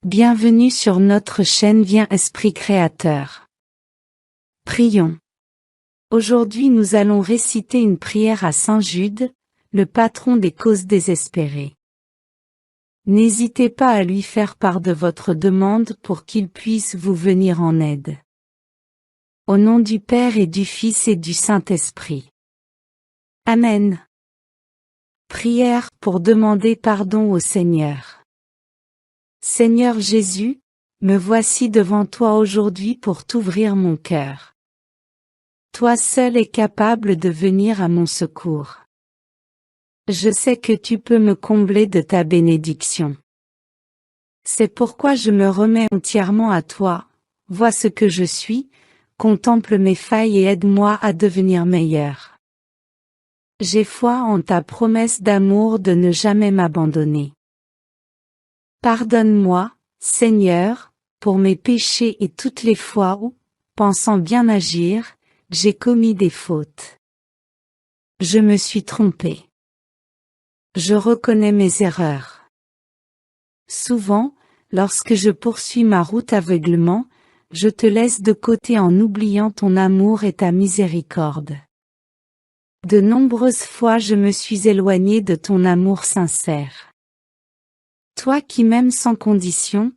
Bienvenue sur notre chaîne Viens Esprit Créateur. Prions. Aujourd'hui nous allons réciter une prière à Saint Jude, le patron des causes désespérées. N'hésitez pas à lui faire part de votre demande pour qu'il puisse vous venir en aide. Au nom du Père et du Fils et du Saint-Esprit. Amen. Prière pour demander pardon au Seigneur. Seigneur Jésus, me voici devant toi aujourd'hui pour t'ouvrir mon cœur. Toi seul es capable de venir à mon secours. Je sais que tu peux me combler de ta bénédiction. C'est pourquoi je me remets entièrement à toi, vois ce que je suis, contemple mes failles et aide-moi à devenir meilleur. J'ai foi en ta promesse d'amour de ne jamais m'abandonner. Pardonne-moi, Seigneur, pour mes péchés et toutes les fois où, pensant bien agir, j'ai commis des fautes. Je me suis trompé. Je reconnais mes erreurs. Souvent, lorsque je poursuis ma route aveuglement, je te laisse de côté en oubliant ton amour et ta miséricorde. De nombreuses fois je me suis éloigné de ton amour sincère. Toi qui m'aimes sans condition,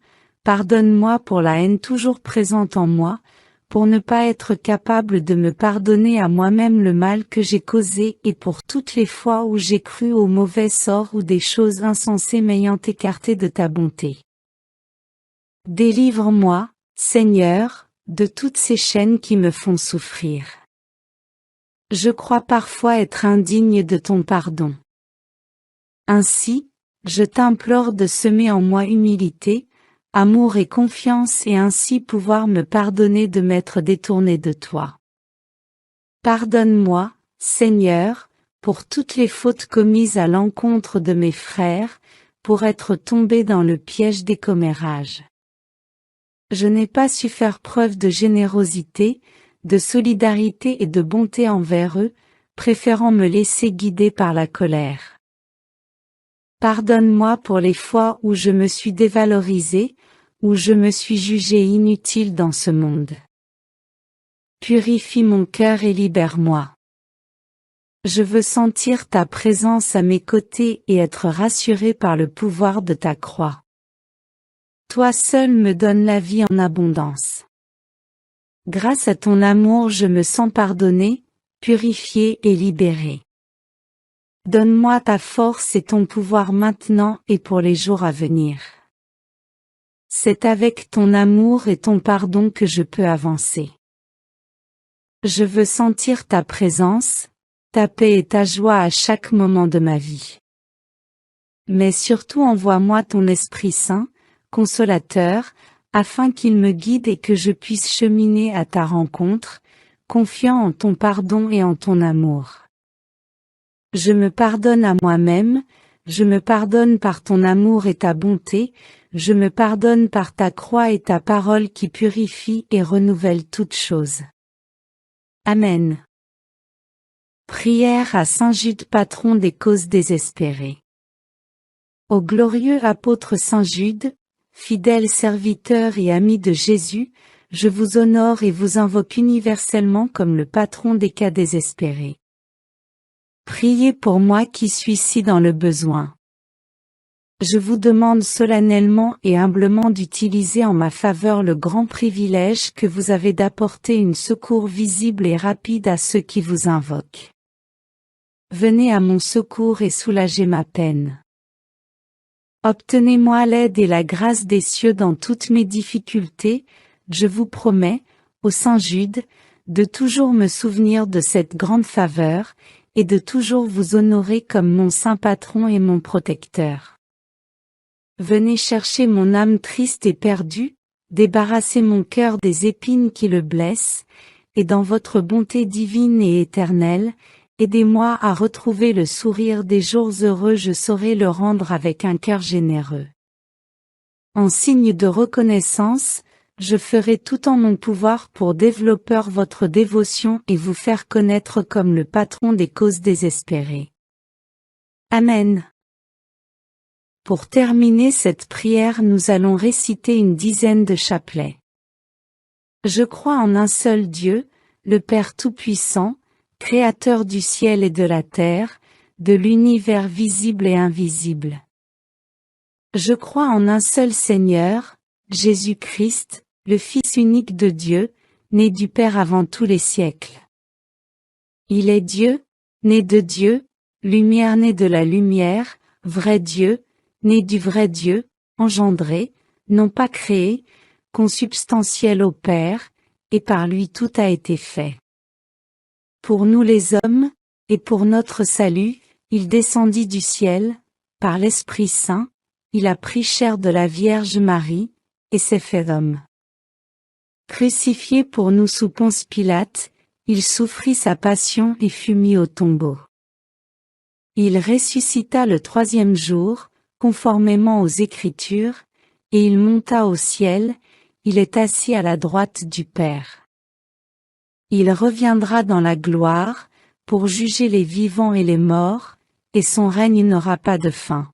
pardonne-moi pour la haine toujours présente en moi, pour ne pas être capable de me pardonner à moi-même le mal que j'ai causé et pour toutes les fois où j'ai cru au mauvais sort ou des choses insensées m'ayant écarté de ta bonté. Délivre-moi, Seigneur, de toutes ces chaînes qui me font souffrir. Je crois parfois être indigne de ton pardon. Ainsi, je t'implore de semer en moi humilité, amour et confiance et ainsi pouvoir me pardonner de m'être détourné de toi. Pardonne-moi, Seigneur, pour toutes les fautes commises à l'encontre de mes frères, pour être tombé dans le piège des commérages. Je n'ai pas su faire preuve de générosité, de solidarité et de bonté envers eux, préférant me laisser guider par la colère. Pardonne-moi pour les fois où je me suis dévalorisé, où je me suis jugé inutile dans ce monde. Purifie mon cœur et libère-moi. Je veux sentir ta présence à mes côtés et être rassuré par le pouvoir de ta croix. Toi seul me donnes la vie en abondance. Grâce à ton amour je me sens pardonné, purifié et libéré. Donne-moi ta force et ton pouvoir maintenant et pour les jours à venir. C'est avec ton amour et ton pardon que je peux avancer. Je veux sentir ta présence, ta paix et ta joie à chaque moment de ma vie. Mais surtout envoie-moi ton Esprit Saint, consolateur, afin qu'il me guide et que je puisse cheminer à ta rencontre, confiant en ton pardon et en ton amour. Je me pardonne à moi-même, je me pardonne par ton amour et ta bonté, je me pardonne par ta croix et ta parole qui purifie et renouvelle toutes choses. Amen. Prière à Saint Jude patron des causes désespérées. Ô glorieux apôtre Saint Jude, fidèle serviteur et ami de Jésus, je vous honore et vous invoque universellement comme le patron des cas désespérés. Priez pour moi qui suis si dans le besoin. Je vous demande solennellement et humblement d'utiliser en ma faveur le grand privilège que vous avez d'apporter une secours visible et rapide à ceux qui vous invoquent. Venez à mon secours et soulagez ma peine. Obtenez-moi l'aide et la grâce des cieux dans toutes mes difficultés, je vous promets, ô Saint Jude, de toujours me souvenir de cette grande faveur, et de toujours vous honorer comme mon saint patron et mon protecteur. Venez chercher mon âme triste et perdue, débarrasser mon cœur des épines qui le blessent, et dans votre bonté divine et éternelle, aidez-moi à retrouver le sourire des jours heureux, je saurai le rendre avec un cœur généreux. En signe de reconnaissance, je ferai tout en mon pouvoir pour développer votre dévotion et vous faire connaître comme le patron des causes désespérées. Amen. Pour terminer cette prière, nous allons réciter une dizaine de chapelets. Je crois en un seul Dieu, le Père Tout-Puissant, Créateur du ciel et de la terre, de l'univers visible et invisible. Je crois en un seul Seigneur, Jésus-Christ, le Fils unique de Dieu, né du Père avant tous les siècles. Il est Dieu, né de Dieu, lumière née de la lumière, vrai Dieu, né du vrai Dieu, engendré, non pas créé, consubstantiel au Père, et par lui tout a été fait. Pour nous les hommes, et pour notre salut, il descendit du ciel, par l'Esprit Saint, il a pris chair de la Vierge Marie, et s'est fait homme. Crucifié pour nous sous Ponce Pilate, il souffrit sa passion et fut mis au tombeau. Il ressuscita le troisième jour, conformément aux Écritures, et il monta au ciel, il est assis à la droite du Père. Il reviendra dans la gloire, pour juger les vivants et les morts, et son règne n'aura pas de fin.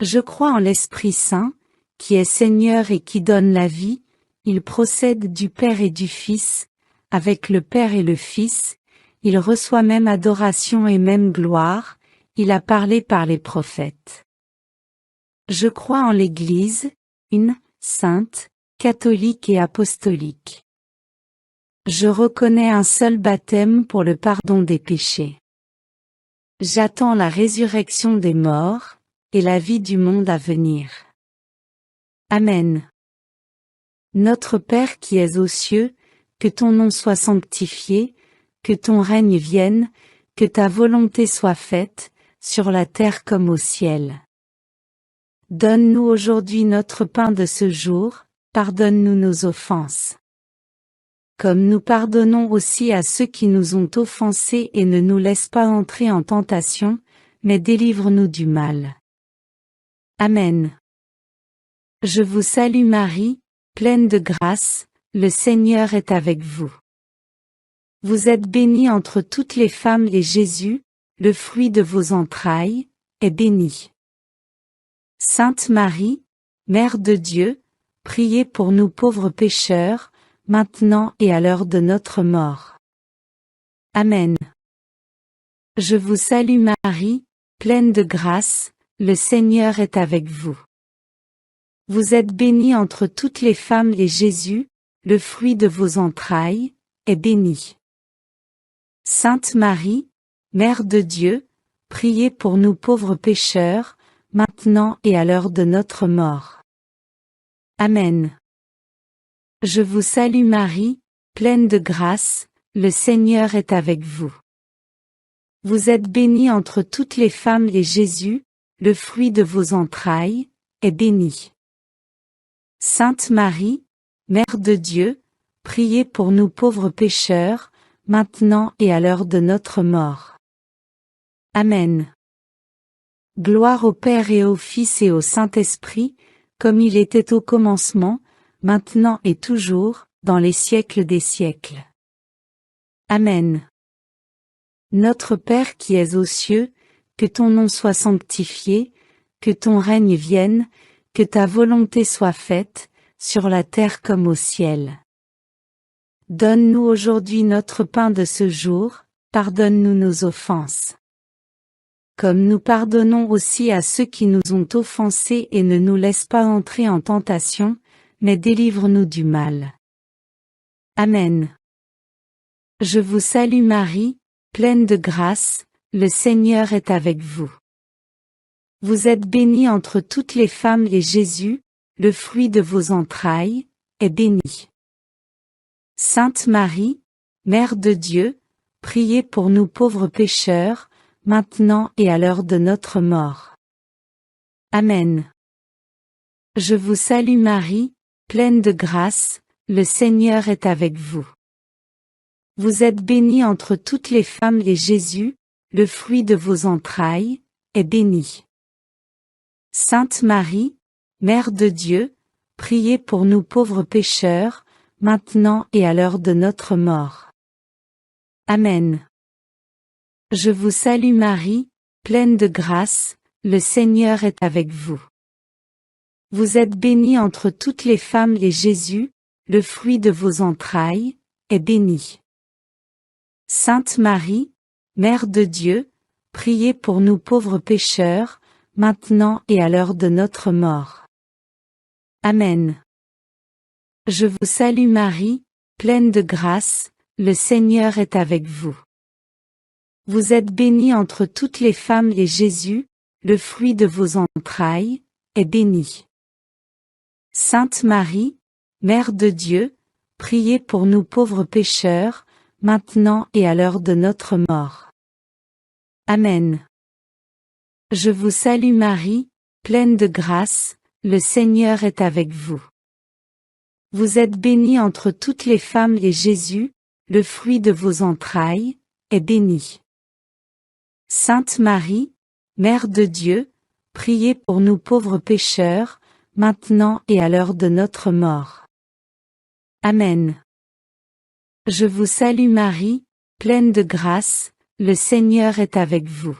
Je crois en l'Esprit Saint, qui est Seigneur et qui donne la vie, il procède du Père et du Fils, avec le Père et le Fils, il reçoit même adoration et même gloire, il a parlé par les prophètes. Je crois en l'Église, une, sainte, catholique et apostolique. Je reconnais un seul baptême pour le pardon des péchés. J'attends la résurrection des morts, et la vie du monde à venir. Amen. Notre Père qui es aux cieux, que ton nom soit sanctifié, que ton règne vienne, que ta volonté soit faite, sur la terre comme au ciel. Donne-nous aujourd'hui notre pain de ce jour, pardonne-nous nos offenses. Comme nous pardonnons aussi à ceux qui nous ont offensés et ne nous laisse pas entrer en tentation, mais délivre-nous du mal. Amen. Je vous salue Marie, pleine de grâce, le Seigneur est avec vous. Vous êtes bénie entre toutes les femmes et Jésus, le fruit de vos entrailles, est béni. Sainte Marie, Mère de Dieu, priez pour nous pauvres pécheurs, maintenant et à l'heure de notre mort. Amen. Je vous salue Marie, pleine de grâce, le Seigneur est avec vous. Vous êtes bénie entre toutes les femmes et Jésus, le fruit de vos entrailles, est béni. Sainte Marie, Mère de Dieu, priez pour nous pauvres pécheurs, maintenant et à l'heure de notre mort. Amen. Je vous salue Marie, pleine de grâce, le Seigneur est avec vous. Vous êtes bénie entre toutes les femmes et Jésus, le fruit de vos entrailles, est béni. Sainte Marie, Mère de Dieu, priez pour nous pauvres pécheurs, maintenant et à l'heure de notre mort. Amen. Gloire au Père et au Fils et au Saint-Esprit, comme il était au commencement, maintenant et toujours, dans les siècles des siècles. Amen. Notre Père qui es aux cieux, que ton nom soit sanctifié, que ton règne vienne, que ta volonté soit faite, sur la terre comme au ciel. Donne-nous aujourd'hui notre pain de ce jour, pardonne-nous nos offenses. Comme nous pardonnons aussi à ceux qui nous ont offensés et ne nous laisse pas entrer en tentation, mais délivre-nous du mal. Amen. Je vous salue Marie, pleine de grâce, le Seigneur est avec vous. Vous êtes bénie entre toutes les femmes et Jésus, le fruit de vos entrailles, est béni. Sainte Marie, Mère de Dieu, priez pour nous pauvres pécheurs, maintenant et à l'heure de notre mort. Amen. Je vous salue Marie, pleine de grâce, le Seigneur est avec vous. Vous êtes bénie entre toutes les femmes et Jésus, le fruit de vos entrailles, est béni. Sainte Marie, Mère de Dieu, priez pour nous pauvres pécheurs, maintenant et à l'heure de notre mort. Amen. Je vous salue Marie, pleine de grâce, le Seigneur est avec vous. Vous êtes bénie entre toutes les femmes et Jésus, le fruit de vos entrailles, est béni. Sainte Marie, Mère de Dieu, priez pour nous pauvres pécheurs, maintenant et à l'heure de notre mort. Amen. Je vous salue Marie, pleine de grâce, le Seigneur est avec vous. Vous êtes bénie entre toutes les femmes et Jésus, le fruit de vos entrailles, est béni. Sainte Marie, Mère de Dieu, priez pour nous pauvres pécheurs, maintenant et à l'heure de notre mort. Amen. Je vous salue Marie, pleine de grâce, le Seigneur est avec vous. Vous êtes bénie entre toutes les femmes et Jésus, le fruit de vos entrailles, est béni. Sainte Marie, Mère de Dieu, priez pour nous pauvres pécheurs, maintenant et à l'heure de notre mort. Amen. Je vous salue Marie, pleine de grâce, le Seigneur est avec vous.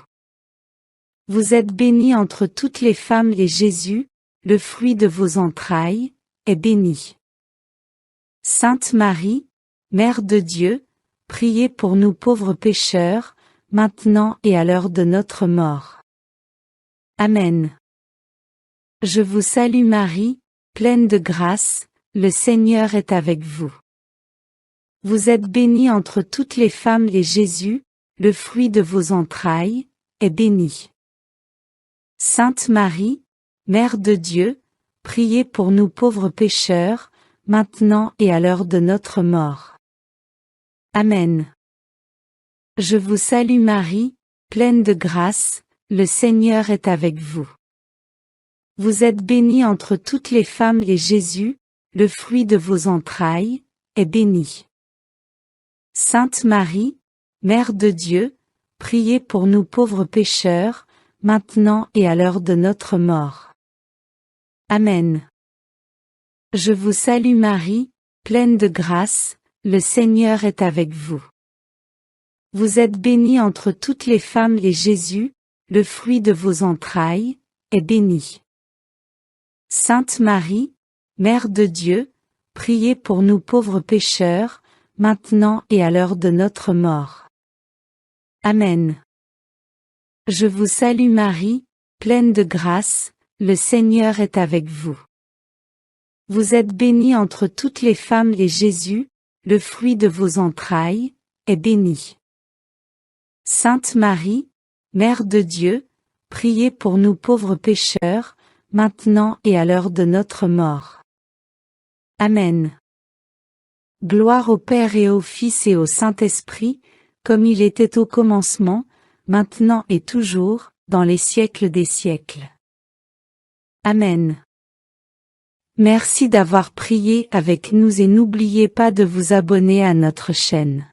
Vous êtes bénie entre toutes les femmes et Jésus, le fruit de vos entrailles, est béni. Sainte Marie, Mère de Dieu, priez pour nous pauvres pécheurs, maintenant et à l'heure de notre mort. Amen. Je vous salue Marie, pleine de grâce, le Seigneur est avec vous. Vous êtes bénie entre toutes les femmes et Jésus, le fruit de vos entrailles, est béni. Sainte Marie, Mère de Dieu, priez pour nous pauvres pécheurs, maintenant et à l'heure de notre mort. Amen. Je vous salue Marie, pleine de grâce, le Seigneur est avec vous. Vous êtes bénie entre toutes les femmes et Jésus, le fruit de vos entrailles, est béni. Sainte Marie, Mère de Dieu, priez pour nous pauvres pécheurs, maintenant et à l'heure de notre mort. Amen. Je vous salue Marie, pleine de grâce, le Seigneur est avec vous. Vous êtes bénie entre toutes les femmes et Jésus, le fruit de vos entrailles, est béni. Sainte Marie, Mère de Dieu, priez pour nous pauvres pécheurs, maintenant et à l'heure de notre mort. Amen. Je vous salue Marie, pleine de grâce, le Seigneur est avec vous. Vous êtes bénie entre toutes les femmes et Jésus, le fruit de vos entrailles, est béni. Sainte Marie, Mère de Dieu, priez pour nous pauvres pécheurs, maintenant et à l'heure de notre mort. Amen. Gloire au Père et au Fils et au Saint-Esprit, comme il était au commencement, maintenant et toujours, dans les siècles des siècles. Amen. Merci d'avoir prié avec nous et n'oubliez pas de vous abonner à notre chaîne.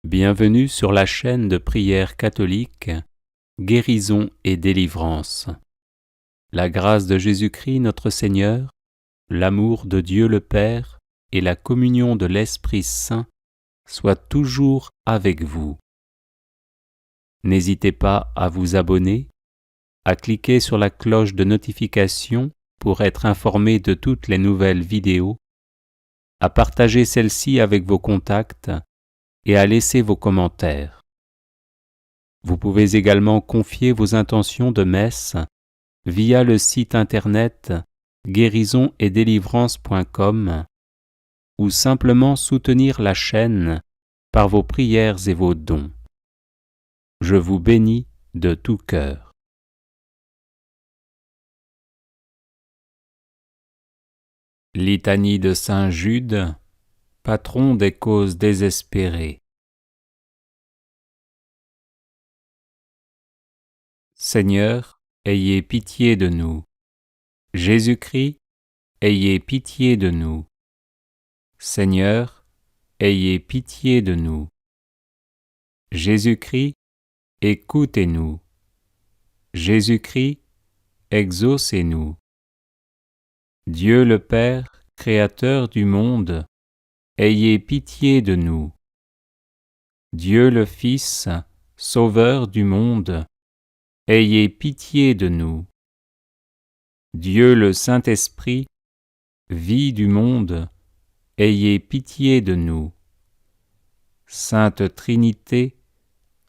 Bienvenue sur la chaîne de prière catholique, Guérison et délivrance. La grâce de Jésus-Christ notre Seigneur, l'amour de Dieu le Père et la communion de l'Esprit Saint soient toujours avec vous. N'hésitez pas à vous abonner, à cliquer sur la cloche de notification pour être informé de toutes les nouvelles vidéos, à partager celle-ci avec vos contacts et à laisser vos commentaires. Vous pouvez également confier vos intentions de messe via le site internet guérisonetdélivrance.com ou simplement soutenir la chaîne par vos prières et vos dons. Je vous bénis de tout cœur. Litanie de Saint Jude, patron des causes désespérées. Seigneur, ayez pitié de nous. Jésus-Christ, ayez pitié de nous. Seigneur, ayez pitié de nous. Jésus-Christ, écoutez-nous. Jésus-Christ, exaucez-nous. Dieu le Père, Créateur du monde, ayez pitié de nous. Dieu le Fils, Sauveur du monde, ayez pitié de nous. Dieu le Saint-Esprit, vie du monde, ayez pitié de nous. Sainte Trinité,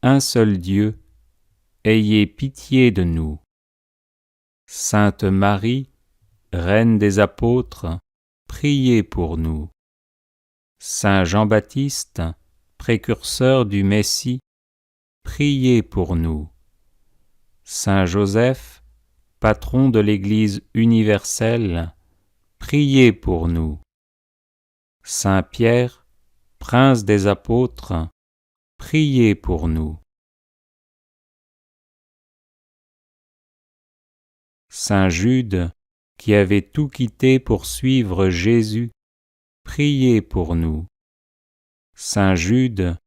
un seul Dieu, ayez pitié de nous. Sainte Marie, Reine des apôtres, priez pour nous. Saint Jean-Baptiste, précurseur du Messie, priez pour nous. Saint Joseph, patron de l'Église universelle, priez pour nous. Saint Pierre, prince des apôtres, priez pour nous. Saint Jude, qui avait tout quitté pour suivre Jésus, priez pour nous. Saint Jude,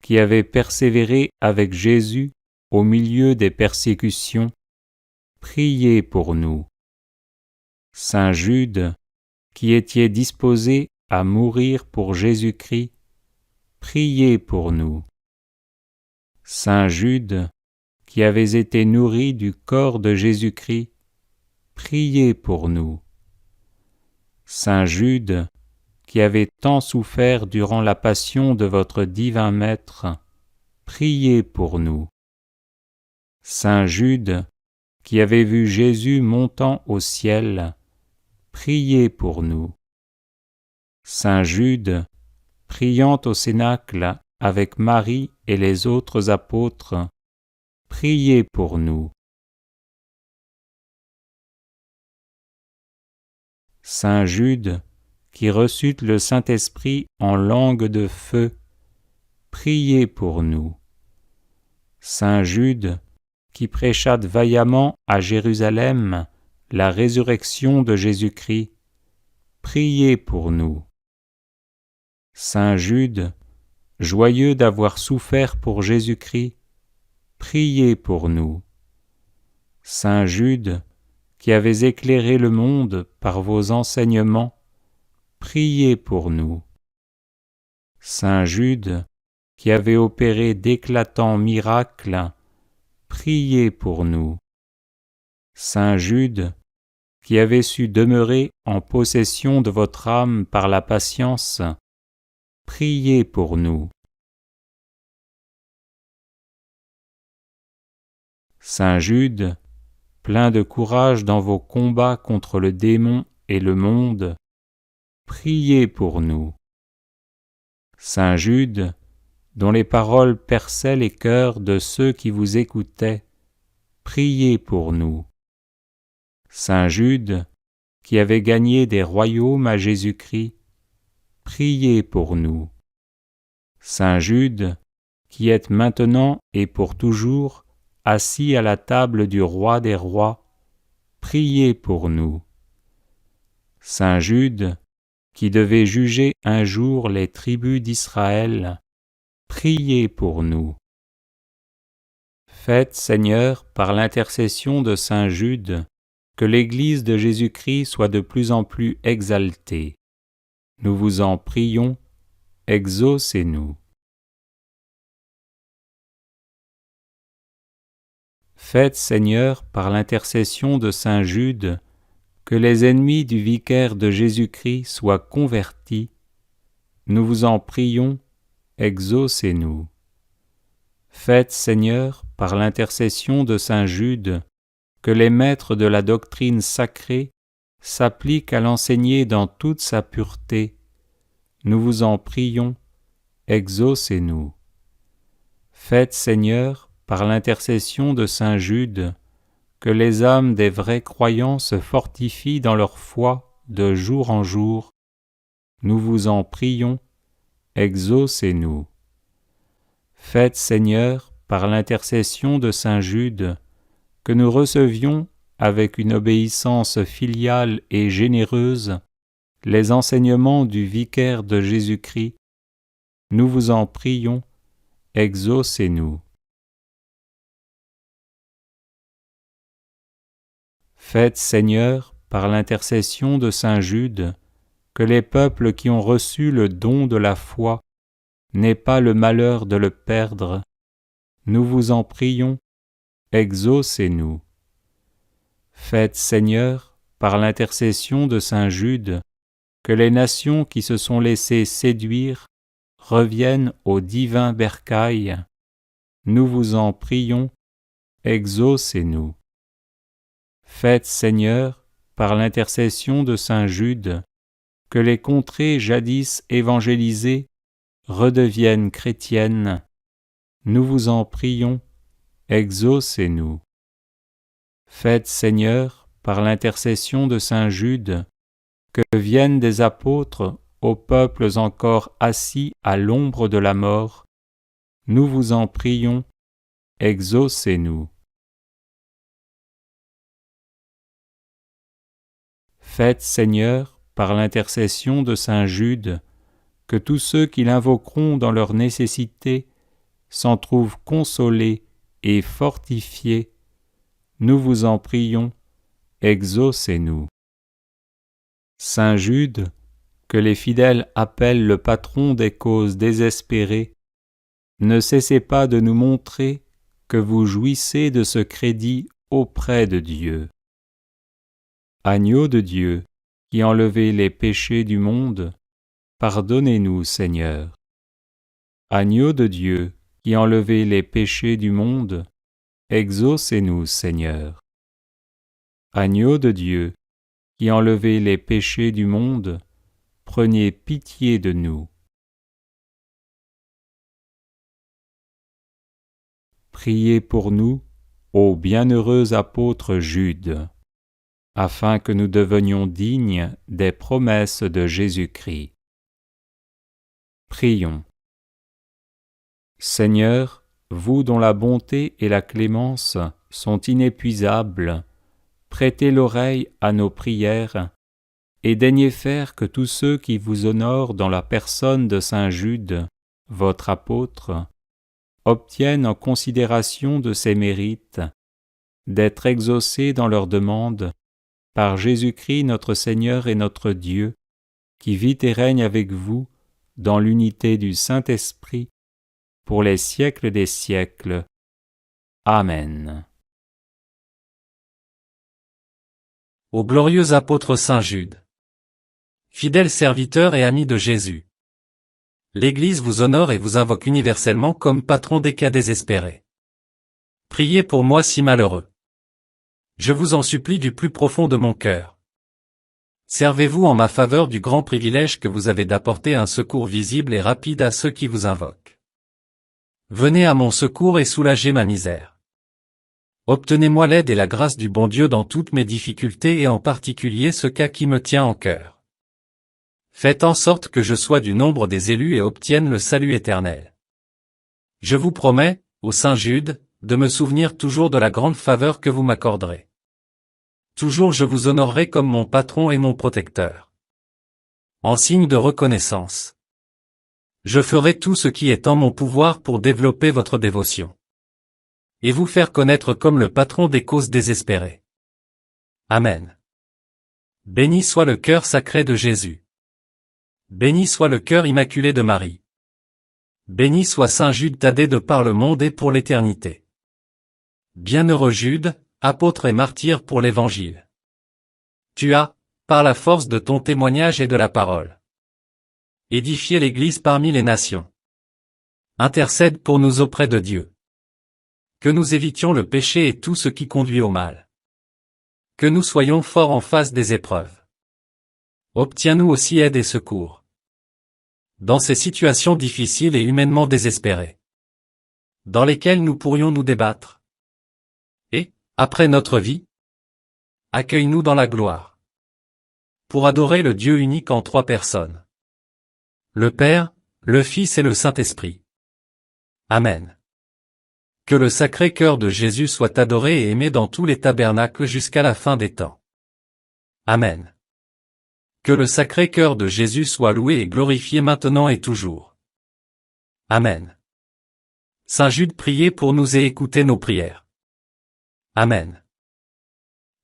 qui avait persévéré avec Jésus au milieu des persécutions, priez pour nous. Saint Jude, qui étiez disposé à mourir pour Jésus-Christ, priez pour nous. Saint Jude, qui avez été nourri du corps de Jésus-Christ, priez pour nous. Saint Jude, qui avez tant souffert durant la passion de votre divin Maître, priez pour nous. Saint Jude, qui avez vu Jésus montant au ciel, priez pour nous. Saint Jude, priant au Cénacle avec Marie et les autres apôtres, priez pour nous. Saint Jude, qui reçut le Saint-Esprit en langue de feu, priez pour nous. Saint Jude, qui prêcha vaillamment à Jérusalem la résurrection de Jésus-Christ, priez pour nous. Saint Jude, joyeux d'avoir souffert pour Jésus-Christ, priez pour nous. Saint Jude, qui avez éclairé le monde par vos enseignements, priez pour nous. Saint Jude, qui avez opéré d'éclatants miracles, priez pour nous. Saint Jude, qui avez su demeurer en possession de votre âme par la patience, priez pour nous. Saint Jude, plein de courage dans vos combats contre le démon et le monde, priez pour nous. Saint Jude, dont les paroles perçaient les cœurs de ceux qui vous écoutaient, priez pour nous. Saint Jude, qui avait gagné des royaumes à Jésus-Christ, priez pour nous. Saint Jude, qui êtes maintenant et pour toujours assis à la table du roi des rois, priez pour nous. Saint Jude, qui devait juger un jour les tribus d'Israël, priez pour nous. Faites, Seigneur, par l'intercession de Saint Jude, que l'Église de Jésus-Christ soit de plus en plus exaltée. Nous vous en prions, exaucez-nous. Faites, Seigneur, par l'intercession de Saint Jude, que les ennemis du vicaire de Jésus-Christ soient convertis. Nous vous en prions, exaucez-nous. Faites, Seigneur, par l'intercession de Saint Jude, que les maîtres de la doctrine sacrée s'appliquent à l'enseigner dans toute sa pureté. Nous vous en prions, exaucez-nous. Faites, Seigneur, par l'intercession de Saint Jude, que les âmes des vrais croyants se fortifient dans leur foi de jour en jour. Nous vous en prions, exaucez-nous. Faites, Seigneur, par l'intercession de Saint Jude, que nous recevions, avec une obéissance filiale et généreuse, les enseignements du vicaire de Jésus-Christ. Nous vous en prions, exaucez-nous. Faites, Seigneur, par l'intercession de Saint Jude, que les peuples qui ont reçu le don de la foi n'aient pas le malheur de le perdre. Nous vous en prions, exaucez-nous. Faites, Seigneur, par l'intercession de saint Jude, que les nations qui se sont laissées séduire reviennent au divin bercail. Nous vous en prions, exaucez-nous. Faites, Seigneur, par l'intercession de saint Jude, que les contrées jadis évangélisées redeviennent chrétiennes. Nous vous en prions, exaucez-nous. Faites, Seigneur, par l'intercession de saint Jude, que viennent des apôtres aux peuples encore assis à l'ombre de la mort. Nous vous en prions, exaucez-nous. Faites, Seigneur, par l'intercession de saint Jude, que tous ceux qui l'invoqueront dans leur nécessité s'en trouvent consolés et fortifiés. Nous vous en prions, exaucez-nous. Saint Jude, que les fidèles appellent le patron des causes désespérées, ne cessez pas de nous montrer que vous jouissez de ce crédit auprès de Dieu. Agneau de Dieu, qui enlevez les péchés du monde, pardonnez-nous, Seigneur. Agneau de Dieu, qui enlevez les péchés du monde, exaucez-nous, Seigneur. Agneau de Dieu, qui enlevez les péchés du monde, prenez pitié de nous. Priez pour nous, ô bienheureux apôtre Jude, afin que nous devenions dignes des promesses de Jésus-Christ. Prions. Seigneur, vous dont la bonté et la clémence sont inépuisables, prêtez l'oreille à nos prières et daignez faire que tous ceux qui vous honorent dans la personne de saint Jude, votre apôtre, obtiennent en considération de ses mérites d'être exaucés dans leurs demandes par Jésus-Christ notre Seigneur et notre Dieu, qui vit et règne avec vous dans l'unité du Saint-Esprit, pour les siècles des siècles. Amen. Au glorieux apôtre saint Jude. Fidèle serviteur et ami de Jésus. L'Église vous honore et vous invoque universellement comme patron des cas désespérés. Priez pour moi si malheureux. Je vous en supplie du plus profond de mon cœur. Servez-vous en ma faveur du grand privilège que vous avez d'apporter un secours visible et rapide à ceux qui vous invoquent. Venez à mon secours et soulagez ma misère. Obtenez-moi l'aide et la grâce du bon Dieu dans toutes mes difficultés et en particulier ce cas qui me tient en cœur. Faites en sorte que je sois du nombre des élus et obtienne le salut éternel. Je vous promets, ô saint Jude, de me souvenir toujours de la grande faveur que vous m'accorderez. Toujours je vous honorerai comme mon patron et mon protecteur. En signe de reconnaissance, je ferai tout ce qui est en mon pouvoir pour développer votre dévotion et vous faire connaître comme le patron des causes désespérées. Amen. Béni soit le cœur sacré de Jésus. Béni soit le cœur immaculé de Marie. Béni soit saint Jude Thaddée de par le monde et pour l'éternité. Bienheureux Jude, apôtre et martyr pour l'Évangile. Tu as, par la force de ton témoignage et de la parole, édifié l'Église parmi les nations. Intercède pour nous auprès de Dieu. Que nous évitions le péché et tout ce qui conduit au mal. Que nous soyons forts en face des épreuves. Obtiens-nous aussi aide et secours dans ces situations difficiles et humainement désespérées, dans lesquelles nous pourrions nous débattre. Et, après notre vie, accueille-nous dans la gloire, pour adorer le Dieu unique en trois personnes, le Père, le Fils et le Saint-Esprit. Amen. Que le sacré cœur de Jésus soit adoré et aimé dans tous les tabernacles jusqu'à la fin des temps. Amen. Que le sacré cœur de Jésus soit loué et glorifié maintenant et toujours. Amen. Saint Jude, priez pour nous et écoutez nos prières. Amen.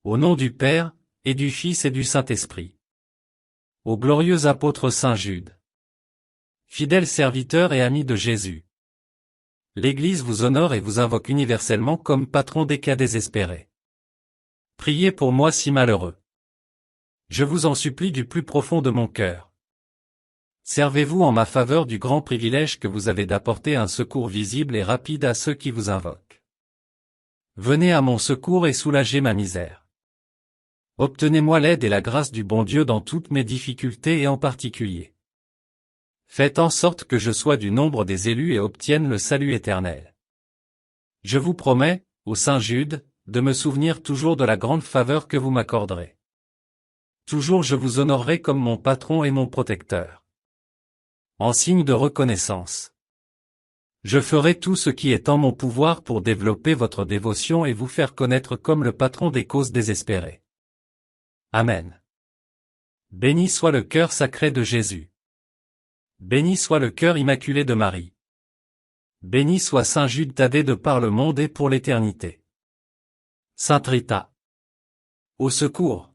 Au nom du Père, et du Fils et du Saint-Esprit. Au glorieux apôtre Saint Jude. Fidèle serviteur et ami de Jésus. L'Église vous honore et vous invoque universellement comme patron des cas désespérés. Priez pour moi si malheureux. Je vous en supplie du plus profond de mon cœur. Servez-vous en ma faveur du grand privilège que vous avez d'apporter un secours visible et rapide à ceux qui vous invoquent. Venez à mon secours et soulagez ma misère. Obtenez-moi l'aide et la grâce du bon Dieu dans toutes mes difficultés et en particulier. Faites en sorte que je sois du nombre des élus et obtienne le salut éternel. Je vous promets, ô Saint Jude, de me souvenir toujours de la grande faveur que vous m'accorderez. Toujours je vous honorerai comme mon patron et mon protecteur. En signe de reconnaissance, je ferai tout ce qui est en mon pouvoir pour développer votre dévotion et vous faire connaître comme le patron des causes désespérées. Amen. Béni soit le cœur sacré de Jésus. Béni soit le cœur immaculé de Marie. Béni soit Saint Jude Thaddée de par le monde et pour l'éternité. Sainte Rita. Au secours.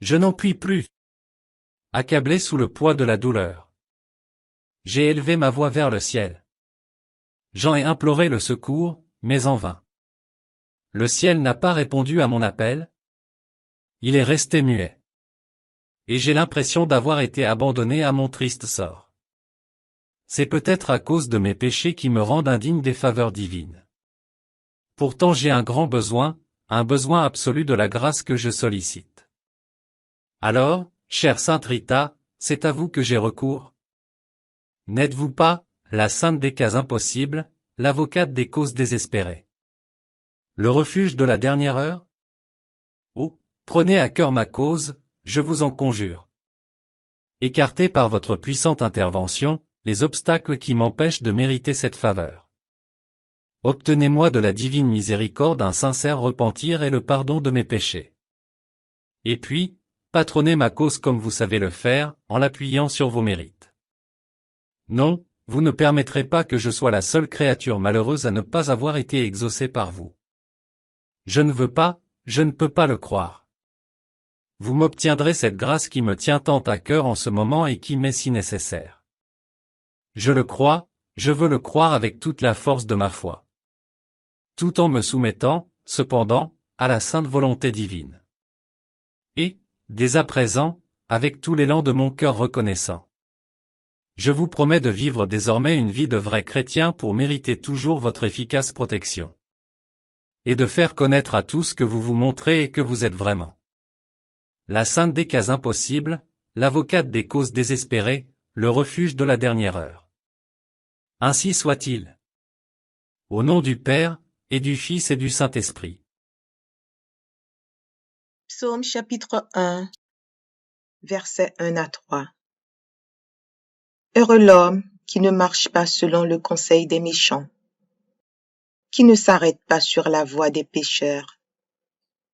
Je n'en puis plus. Accablé sous le poids de la douleur. J'ai élevé ma voix vers le ciel. J'en ai imploré le secours, mais en vain. Le ciel n'a pas répondu à mon appel. Il est resté muet. Et j'ai l'impression d'avoir été abandonné à mon triste sort. C'est peut-être à cause de mes péchés qui me rendent indigne des faveurs divines. Pourtant j'ai un grand besoin, un besoin absolu de la grâce que je sollicite. Alors, chère Sainte Rita, c'est à vous que j'ai recours. N'êtes-vous pas, la sainte des cas impossibles, l'avocate des causes désespérées? Le refuge de la dernière heure? Oh, prenez à cœur ma cause, je vous en conjure. Écartez par votre puissante intervention, les obstacles qui m'empêchent de mériter cette faveur. Obtenez-moi de la divine miséricorde un sincère repentir et le pardon de mes péchés. Et puis, patronnez ma cause comme vous savez le faire, en l'appuyant sur vos mérites. Non, vous ne permettrez pas que je sois la seule créature malheureuse à ne pas avoir été exaucée par vous. Je ne veux pas, je ne peux pas le croire. Vous m'obtiendrez cette grâce qui me tient tant à cœur en ce moment et qui m'est si nécessaire. Je le crois, je veux le croire avec toute la force de ma foi. Tout en me soumettant, cependant, à la sainte volonté divine. Et, dès à présent, avec tout l'élan de mon cœur reconnaissant. Je vous promets de vivre désormais une vie de vrai chrétien pour mériter toujours votre efficace protection. Et de faire connaître à tous que vous vous montrez et que vous êtes vraiment. La sainte des cas impossibles, l'avocate des causes désespérées, le refuge de la dernière heure. Ainsi soit-il. Au nom du Père, et du Fils et du Saint-Esprit. Psaume chapitre 1, versets 1 à 3. Heureux l'homme qui ne marche pas selon le conseil des méchants, qui ne s'arrête pas sur la voie des pécheurs,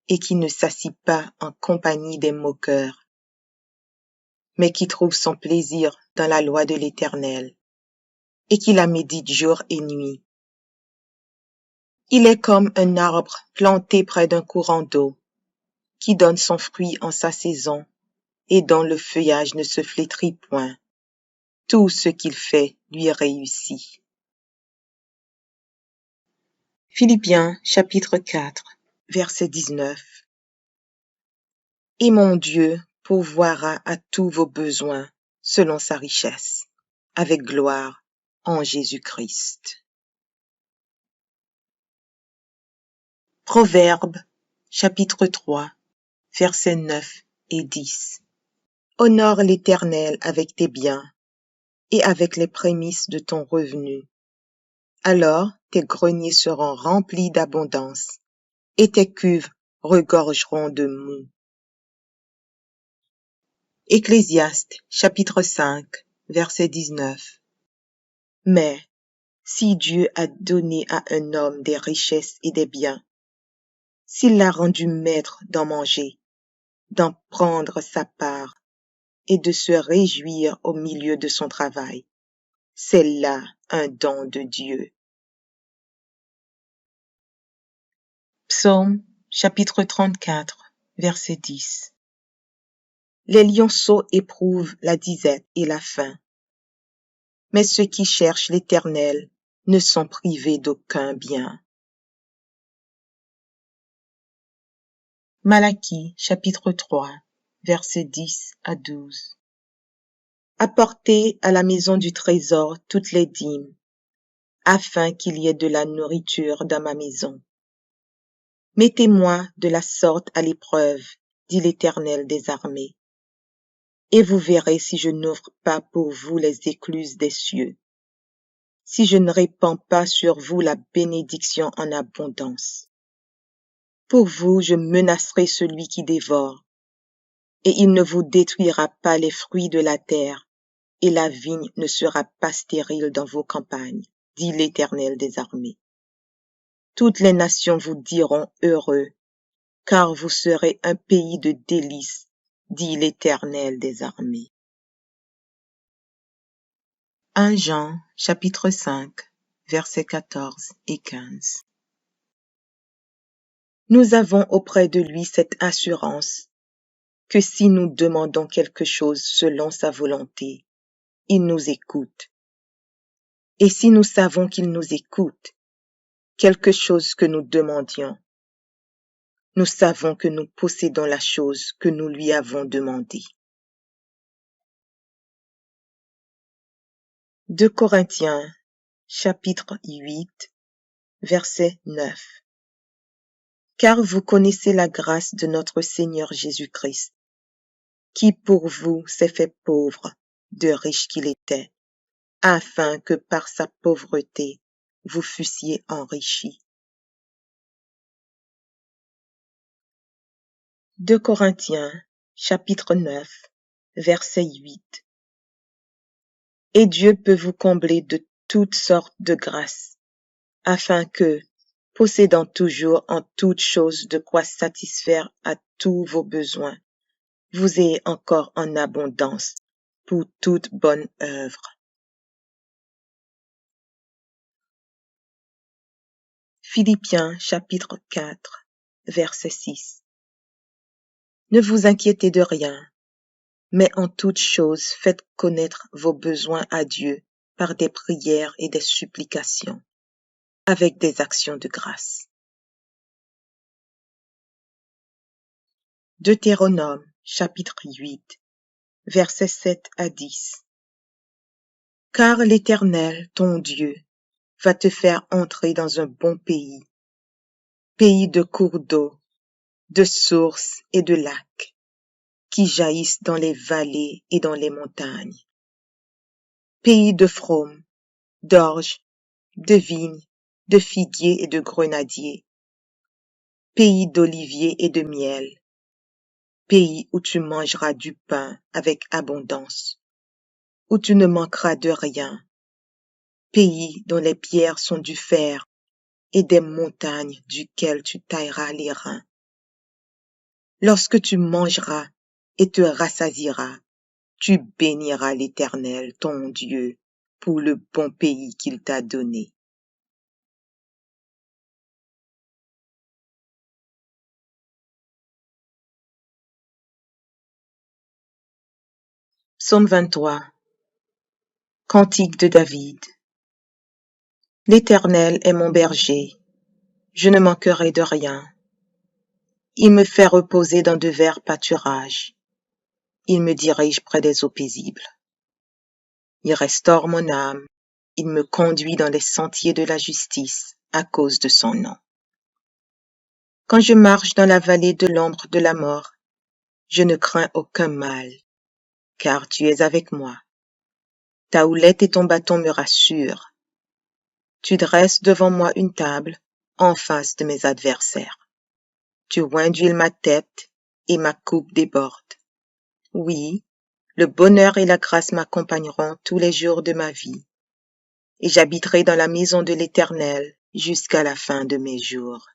et qui ne s'assit pas en compagnie des moqueurs, mais qui trouve son plaisir dans la loi de l'Éternel, et qui la médite jour et nuit. Il est comme un arbre planté près d'un courant d'eau, qui donne son fruit en sa saison, et dont le feuillage ne se flétrit point. Tout ce qu'il fait lui réussit. Philippiens chapitre 4, verset 19. Et mon Dieu pourvoira à tous vos besoins selon sa richesse, avec gloire en Jésus-Christ. Proverbes chapitre 3, versets 9 et 10. Honore l'Éternel avec tes biens et avec les prémices de ton revenu. Alors tes greniers seront remplis d'abondance et tes cuves regorgeront de moût. Ecclésiaste chapitre 5, verset 19. Mais si Dieu a donné à un homme des richesses et des biens, s'il l'a rendu maître d'en manger, d'en prendre sa part et de se réjouir au milieu de son travail, c'est là un don de Dieu. Psaume chapitre 34, verset 10. Les lionceaux éprouvent la disette et la faim, mais ceux qui cherchent l'Éternel ne sont privés d'aucun bien. Malachie, chapitre 3, versets 10 à 12. Apportez à la maison du trésor toutes les dîmes, afin qu'il y ait de la nourriture dans ma maison. Mettez-moi de la sorte à l'épreuve, dit l'Éternel des armées, et vous verrez si je n'ouvre pas pour vous les écluses des cieux, si je ne répands pas sur vous la bénédiction en abondance. Pour vous, je menacerai celui qui dévore, et il ne vous détruira pas les fruits de la terre, et la vigne ne sera pas stérile dans vos campagnes, dit l'Éternel des armées. Toutes les nations vous diront heureux, car vous serez un pays de délices, dit l'Éternel des armées. 1 Jean, chapitre 5, versets 14 et 15. Nous avons auprès de lui cette assurance que si nous demandons quelque chose selon sa volonté, il nous écoute. Et si nous savons qu'il nous écoute, quelque chose que nous demandions, nous savons que nous possédons la chose que nous lui avons demandée. 2 Corinthiens, chapitre 8, verset 9. Car vous connaissez la grâce de notre Seigneur Jésus-Christ, qui pour vous s'est fait pauvre, de riche qu'il était, afin que par sa pauvreté vous fussiez enrichis. 2 Corinthiens, chapitre 9, verset 8. Et Dieu peut vous combler de toutes sortes de grâces, afin que, possédant toujours en toutes choses de quoi satisfaire à tous vos besoins, vous ayez encore en abondance pour toute bonne œuvre. Philippiens chapitre 4, verset 6. Ne vous inquiétez de rien, mais en toutes choses faites connaître vos besoins à Dieu par des prières et des supplications, avec des actions de grâce. Deutéronome chapitre 8, versets 7 à 10. Car l'Éternel, ton Dieu, va te faire entrer dans un bon pays, pays de cours d'eau, de sources et de lacs, qui jaillissent dans les vallées et dans les montagnes, pays de fraumes, d'orges, de vignes, de figuiers et de grenadiers, pays d'oliviers et de miel, pays où tu mangeras du pain avec abondance, où tu ne manqueras de rien, pays dont les pierres sont du fer et des montagnes duquel tu tailleras les reins. Lorsque tu mangeras et te rassasieras, tu béniras l'Éternel, ton Dieu, pour le bon pays qu'il t'a donné. Psaume 23. Cantique de David. L'Éternel est mon berger, je ne manquerai de rien. Il me fait reposer dans de verts pâturages. Il me dirige près des eaux paisibles. Il restaure mon âme. Il me conduit dans les sentiers de la justice à cause de son nom. Quand je marche dans la vallée de l'ombre de la mort, je ne crains aucun mal, car tu es avec moi. Ta houlette et ton bâton me rassurent. Tu dresses devant moi une table en face de mes adversaires. Tu oins d'huile ma tête et ma coupe déborde. Oui, le bonheur et la grâce m'accompagneront tous les jours de ma vie, et j'habiterai dans la maison de l'Éternel jusqu'à la fin de mes jours.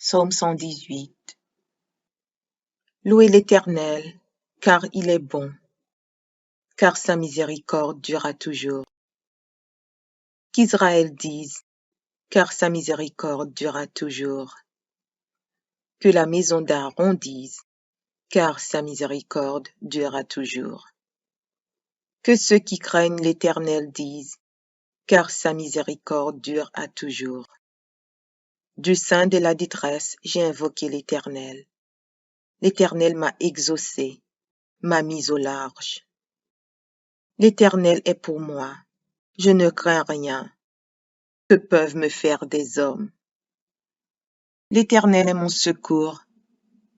Psaume 118. Louez l'Éternel, car il est bon. car sa miséricorde durera toujours. Qu'Israël dise, car sa miséricorde durera toujours. Que la maison d'Aaron dise, car sa miséricorde durera toujours. Que ceux qui craignent l'Éternel disent, car sa miséricorde dure à toujours. Du sein de la détresse, j'ai invoqué l'Éternel. L'Éternel m'a exaucé, m'a mis au large. L'Éternel est pour moi, je ne crains rien. Que peuvent me faire des hommes? L'Éternel est mon secours,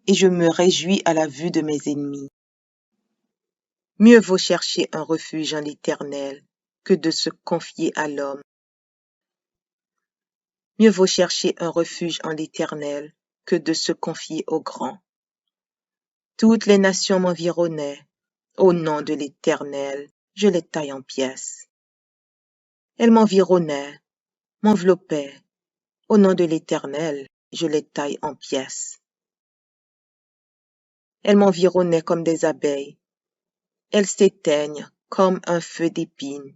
et je me réjouis à la vue de mes ennemis. Mieux vaut chercher un refuge en l'Éternel que de se confier à l'homme. Mieux vaut chercher un refuge en l'Éternel que de se confier au grand. Toutes les nations m'environnaient. Au nom de l'Éternel, je les taille en pièces. Elles m'environnaient, m'enveloppaient. Au nom de l'Éternel, je les taille en pièces. Elles m'environnaient comme des abeilles. Elles s'éteignent comme un feu d'épines.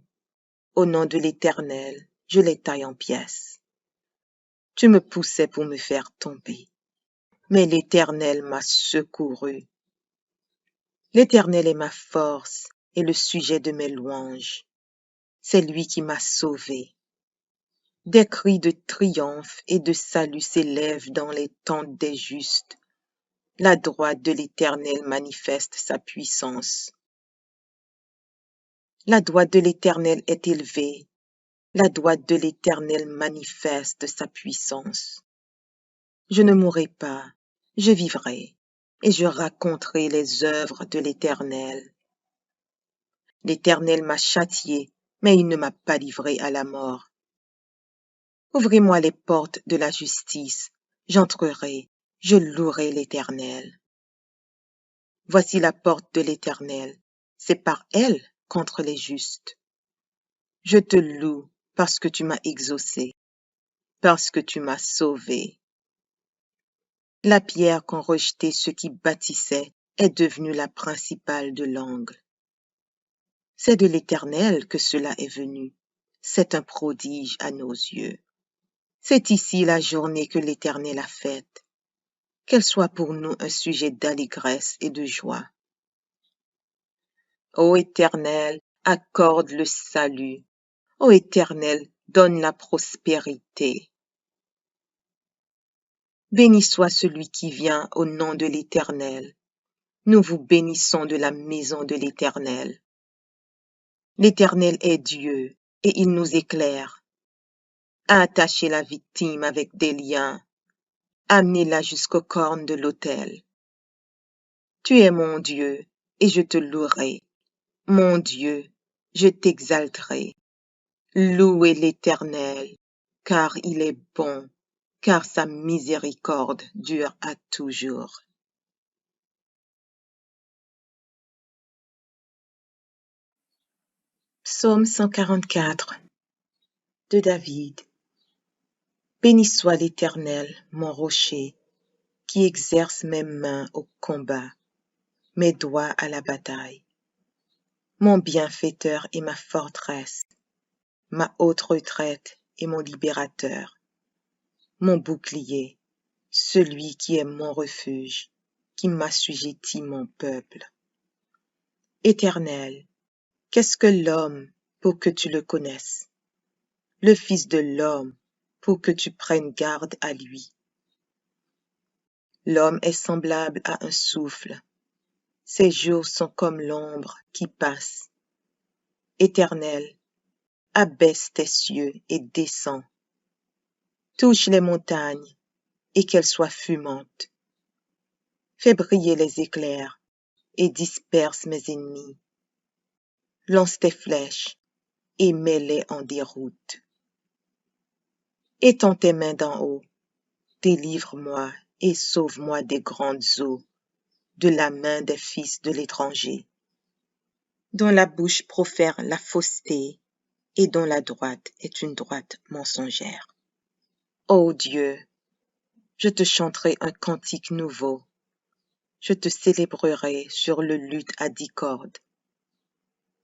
Au nom de l'Éternel, je les taille en pièces. Tu me poussais pour me faire tomber, mais l'Éternel m'a secouru. L'Éternel est ma force et le sujet de mes louanges. C'est lui qui m'a sauvé. Des cris de triomphe et de salut s'élèvent dans les tentes des justes. La droite de l'Éternel manifeste sa puissance. La droite de l'Éternel est élevée. La droite de l'Éternel manifeste sa puissance. Je ne mourrai pas, je vivrai, et je raconterai les œuvres de l'Éternel. L'Éternel m'a châtié, mais il ne m'a pas livré à la mort. Ouvrez-moi les portes de la justice, j'entrerai, je louerai l'Éternel. Voici la porte de l'Éternel, c'est par elle contre les justes. Je te loue parce que tu m'as exaucé, parce que tu m'as sauvé. La pierre qu'ont rejetée ceux qui bâtissaient est devenue la principale de l'angle. C'est de l'Éternel que cela est venu. C'est un prodige à nos yeux. C'est ici la journée que l'Éternel a faite. Qu'elle soit pour nous un sujet d'allégresse et de joie. Ô Éternel, accorde le salut. Ô Éternel, donne la prospérité. Béni soit celui qui vient au nom de l'Éternel. Nous vous bénissons de la maison de l'Éternel. L'Éternel est Dieu, et il nous éclaire. Attachez la victime avec des liens, amenez-la jusqu'aux cornes de l'autel. Tu es mon Dieu, et je te louerai. Mon Dieu, je t'exalterai. Louez l'Éternel, car il est bon, car sa miséricorde dure à toujours. Psaume 144 de David. Béni soit l'Éternel, mon rocher, qui exerce mes mains au combat, mes doigts à la bataille. Mon bienfaiteur et ma forteresse, ma haute retraite et mon libérateur, mon bouclier, celui qui est mon refuge, qui m'assujettit mon peuple. Éternel, qu'est-ce que l'homme pour que tu le connaisses? Le Fils de l'homme pour que tu prennes garde à lui. L'homme est semblable à un souffle. Ses jours sont comme l'ombre qui passe. Éternel, abaisse tes cieux et descends. Touche les montagnes et qu'elles soient fumantes. Fais briller les éclairs et disperse mes ennemis. Lance tes flèches et mets-les en déroute. Étends tes mains d'en haut, délivre-moi et sauve-moi des grandes eaux, de la main des fils de l'étranger, dont la bouche profère la fausseté et dont la droite est une droite mensongère. Ô Dieu, je te chanterai un cantique nouveau, je te célébrerai sur le luth à 10 cordes.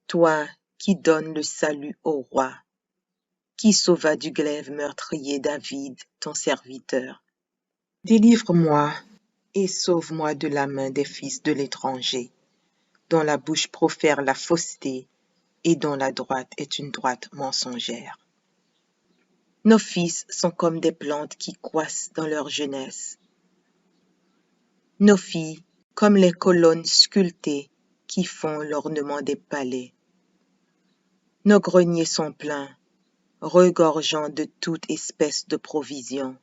toi qui donnes le salut au roi, qui sauva du glaive meurtrier David, ton serviteur. Délivre-moi et sauve-moi de la main des fils de l'étranger, dont la bouche profère la fausseté et dont la droite est une droite mensongère. Nos fils sont comme des plantes qui croissent dans leur jeunesse. Nos filles comme les colonnes sculptées qui font l'ornement des palais. Nos greniers sont pleins, regorgeant de toute espèce de provisions.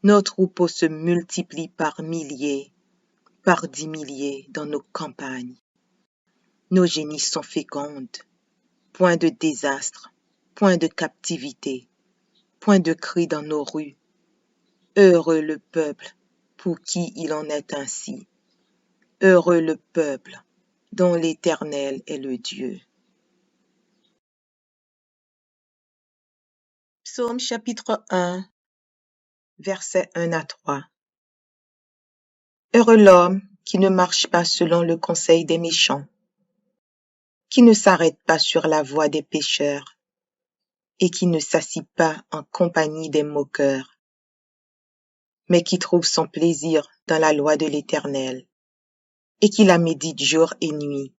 Nos troupeaux se multiplient par milliers, par 10 milliers dans nos campagnes. Nos génisses sont fécondes, point de désastre, point de captivité, point de cri dans nos rues. Heureux le peuple pour qui il en est ainsi. Heureux le peuple dont l'Éternel est le Dieu. Psaume chapitre 1, versets 1 à 3. Heureux l'homme qui ne marche pas selon le conseil des méchants, qui ne s'arrête pas sur la voie des pécheurs, et qui ne s'assit pas en compagnie des moqueurs, mais qui trouve son plaisir dans la loi de l'Éternel, et qui la médite jour et nuit.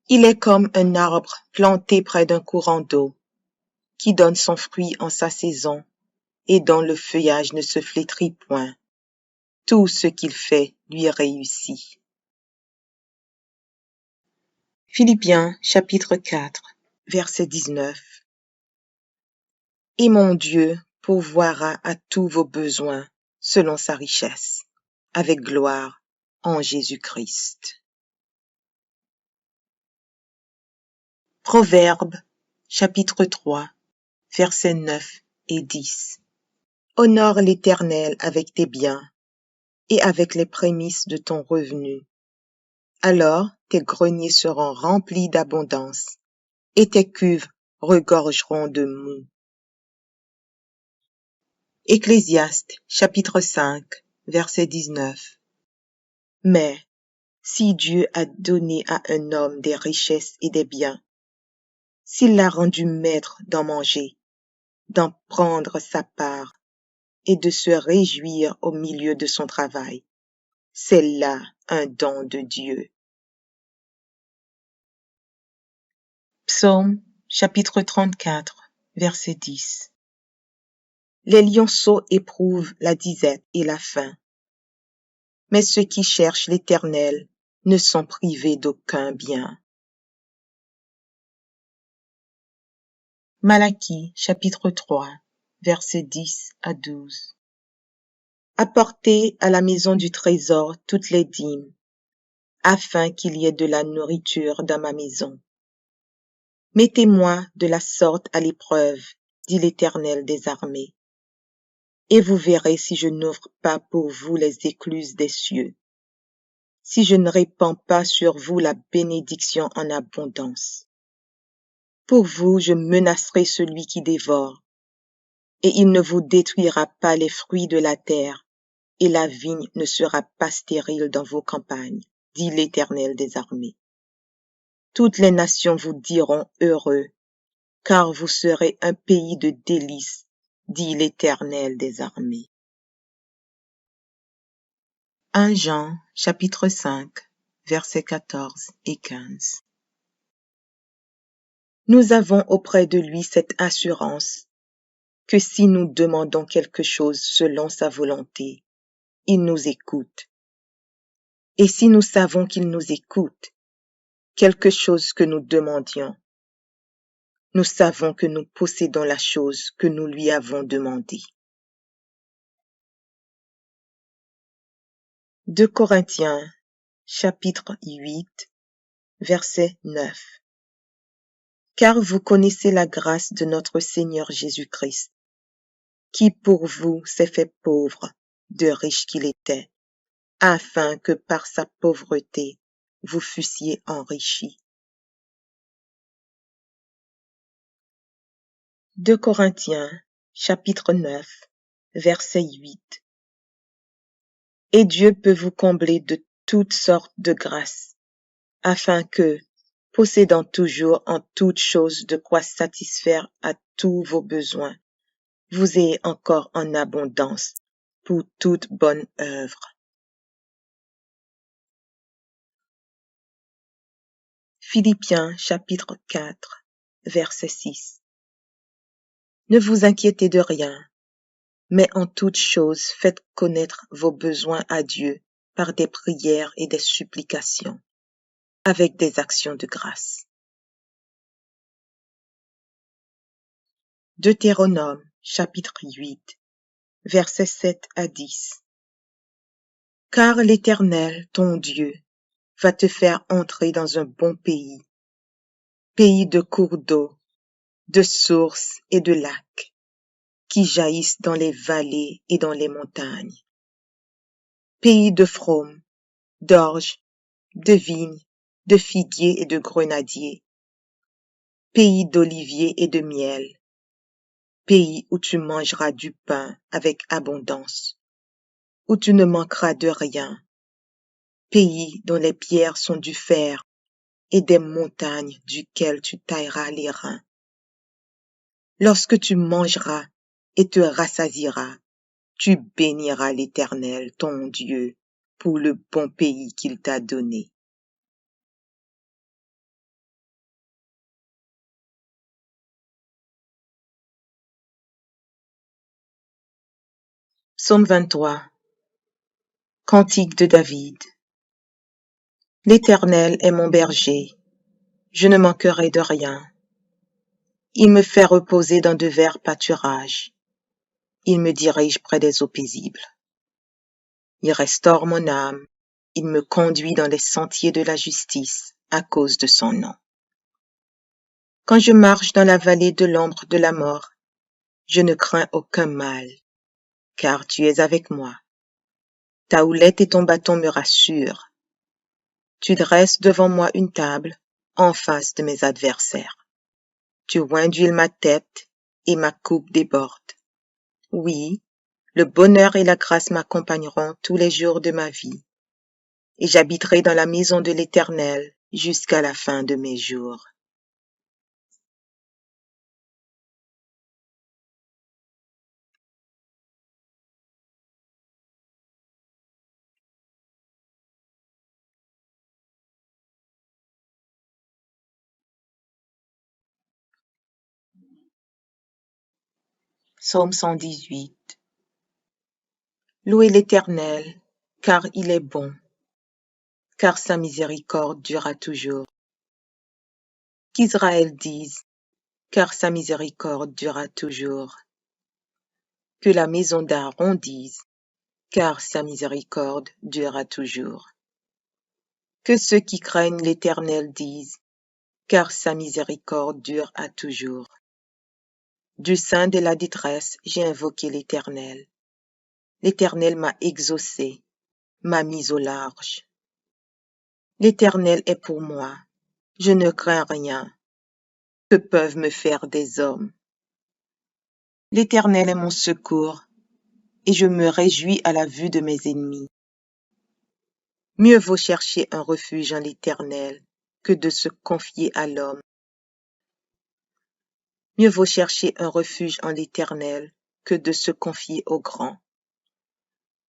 Il est comme un arbre planté près d'un courant d'eau, qui donne son fruit en sa saison, et dont le feuillage ne se flétrit point. Tout ce qu'il fait lui réussit. Philippiens chapitre 4, verset 19. Et mon Dieu pourvoira à tous vos besoins selon sa richesse, avec gloire en Jésus-Christ. Proverbes chapitre 3, versets 9 et 10. Honore l'Éternel avec tes biens et avec les prémices de ton revenu. Alors tes greniers seront remplis d'abondance et tes cuves regorgeront de moût. Ecclésiaste chapitre 5, verset 19. Mais si Dieu a donné à un homme des richesses et des biens, s'il l'a rendu maître d'en manger, d'en prendre sa part et de se réjouir au milieu de son travail, c'est là un don de Dieu. Psaume chapitre 34, verset 10. Les lionceaux éprouvent la disette et la faim, mais ceux qui cherchent l'Éternel ne sont privés d'aucun bien. Malachie chapitre 3, versets 10 à 12. Apportez à la maison du trésor toutes les dîmes, afin qu'il y ait de la nourriture dans ma maison. Mettez-moi de la sorte à l'épreuve, dit l'Éternel des armées, et vous verrez si je n'ouvre pas pour vous les écluses des cieux, si je ne répands pas sur vous la bénédiction en abondance. Pour vous, je menacerai celui qui dévore, et il ne vous détruira pas les fruits de la terre, et la vigne ne sera pas stérile dans vos campagnes, dit l'Éternel des armées. Toutes les nations vous diront heureux, car vous serez un pays de délices, dit l'Éternel des armées. 1 Jean, chapitre 5, versets 14 et 15. Nous avons auprès de lui cette assurance, que si nous demandons quelque chose selon sa volonté, il nous écoute. Et si nous savons qu'il nous écoute, quelque chose que nous demandions, nous savons que nous possédons la chose que nous lui avons demandée. 2 Corinthiens, chapitre 8, verset 9. Car vous connaissez la grâce de notre Seigneur Jésus-Christ, qui pour vous s'est fait pauvre, de riche qu'il était, afin que par sa pauvreté vous fussiez enrichis. 2 Corinthiens, chapitre 9, verset 8. Et Dieu peut vous combler de toutes sortes de grâces, afin que, possédant toujours en toutes choses de quoi satisfaire à tous vos besoins, vous ayez encore en abondance pour toute bonne œuvre. Philippiens chapitre 4, verset 6. Ne vous inquiétez de rien, mais en toutes choses faites connaître vos besoins à Dieu par des prières et des supplications, avec des actions de grâce. Deutéronome chapitre 8, versets 7 à 10. Car l'Éternel, ton Dieu, va te faire entrer dans un bon pays, pays de cours d'eau, de sources et de lacs, qui jaillissent dans les vallées et dans les montagnes, pays de fraumes, d'orges, de vignes, de figuiers et de grenadiers, pays d'oliviers et de miel, pays où tu mangeras du pain avec abondance, où tu ne manqueras de rien, pays dont les pierres sont du fer et des montagnes duquel tu tailleras les reins. Lorsque tu mangeras et te rassasieras, tu béniras l'Éternel, ton Dieu, pour le bon pays qu'il t'a donné. Psaume 23. Cantique de David. L'Éternel est mon berger, je ne manquerai de rien. Il me fait reposer dans de verts pâturages. Il me dirige près des eaux paisibles. Il restaure mon âme. Il me conduit dans les sentiers de la justice à cause de son nom. Quand je marche dans la vallée de l'ombre de la mort, je ne crains aucun mal, car tu es avec moi. Ta houlette et ton bâton me rassurent. Tu dresses devant moi une table en face de mes adversaires. Tu oins d'huile ma tête et ma coupe déborde. Oui, le bonheur et la grâce m'accompagneront tous les jours de ma vie, et j'habiterai dans la maison de l'Éternel jusqu'à la fin de mes jours. Psaume 118. Louez l'Éternel, car il est bon, car sa miséricorde durera toujours. Qu'Israël dise, car sa miséricorde durera toujours. Que la maison d'Aaron dise, car sa miséricorde durera toujours. Que ceux qui craignent l'Éternel disent, car sa miséricorde dure à toujours. Du sein de la détresse, j'ai invoqué l'Éternel. L'Éternel m'a exaucé, m'a mis au large. L'Éternel est pour moi, je ne crains rien. Que peuvent me faire des hommes? L'Éternel est mon secours, et je me réjouis à la vue de mes ennemis. Mieux vaut chercher un refuge en l'Éternel que de se confier à l'homme. Mieux vaut chercher un refuge en l'Éternel que de se confier au grand.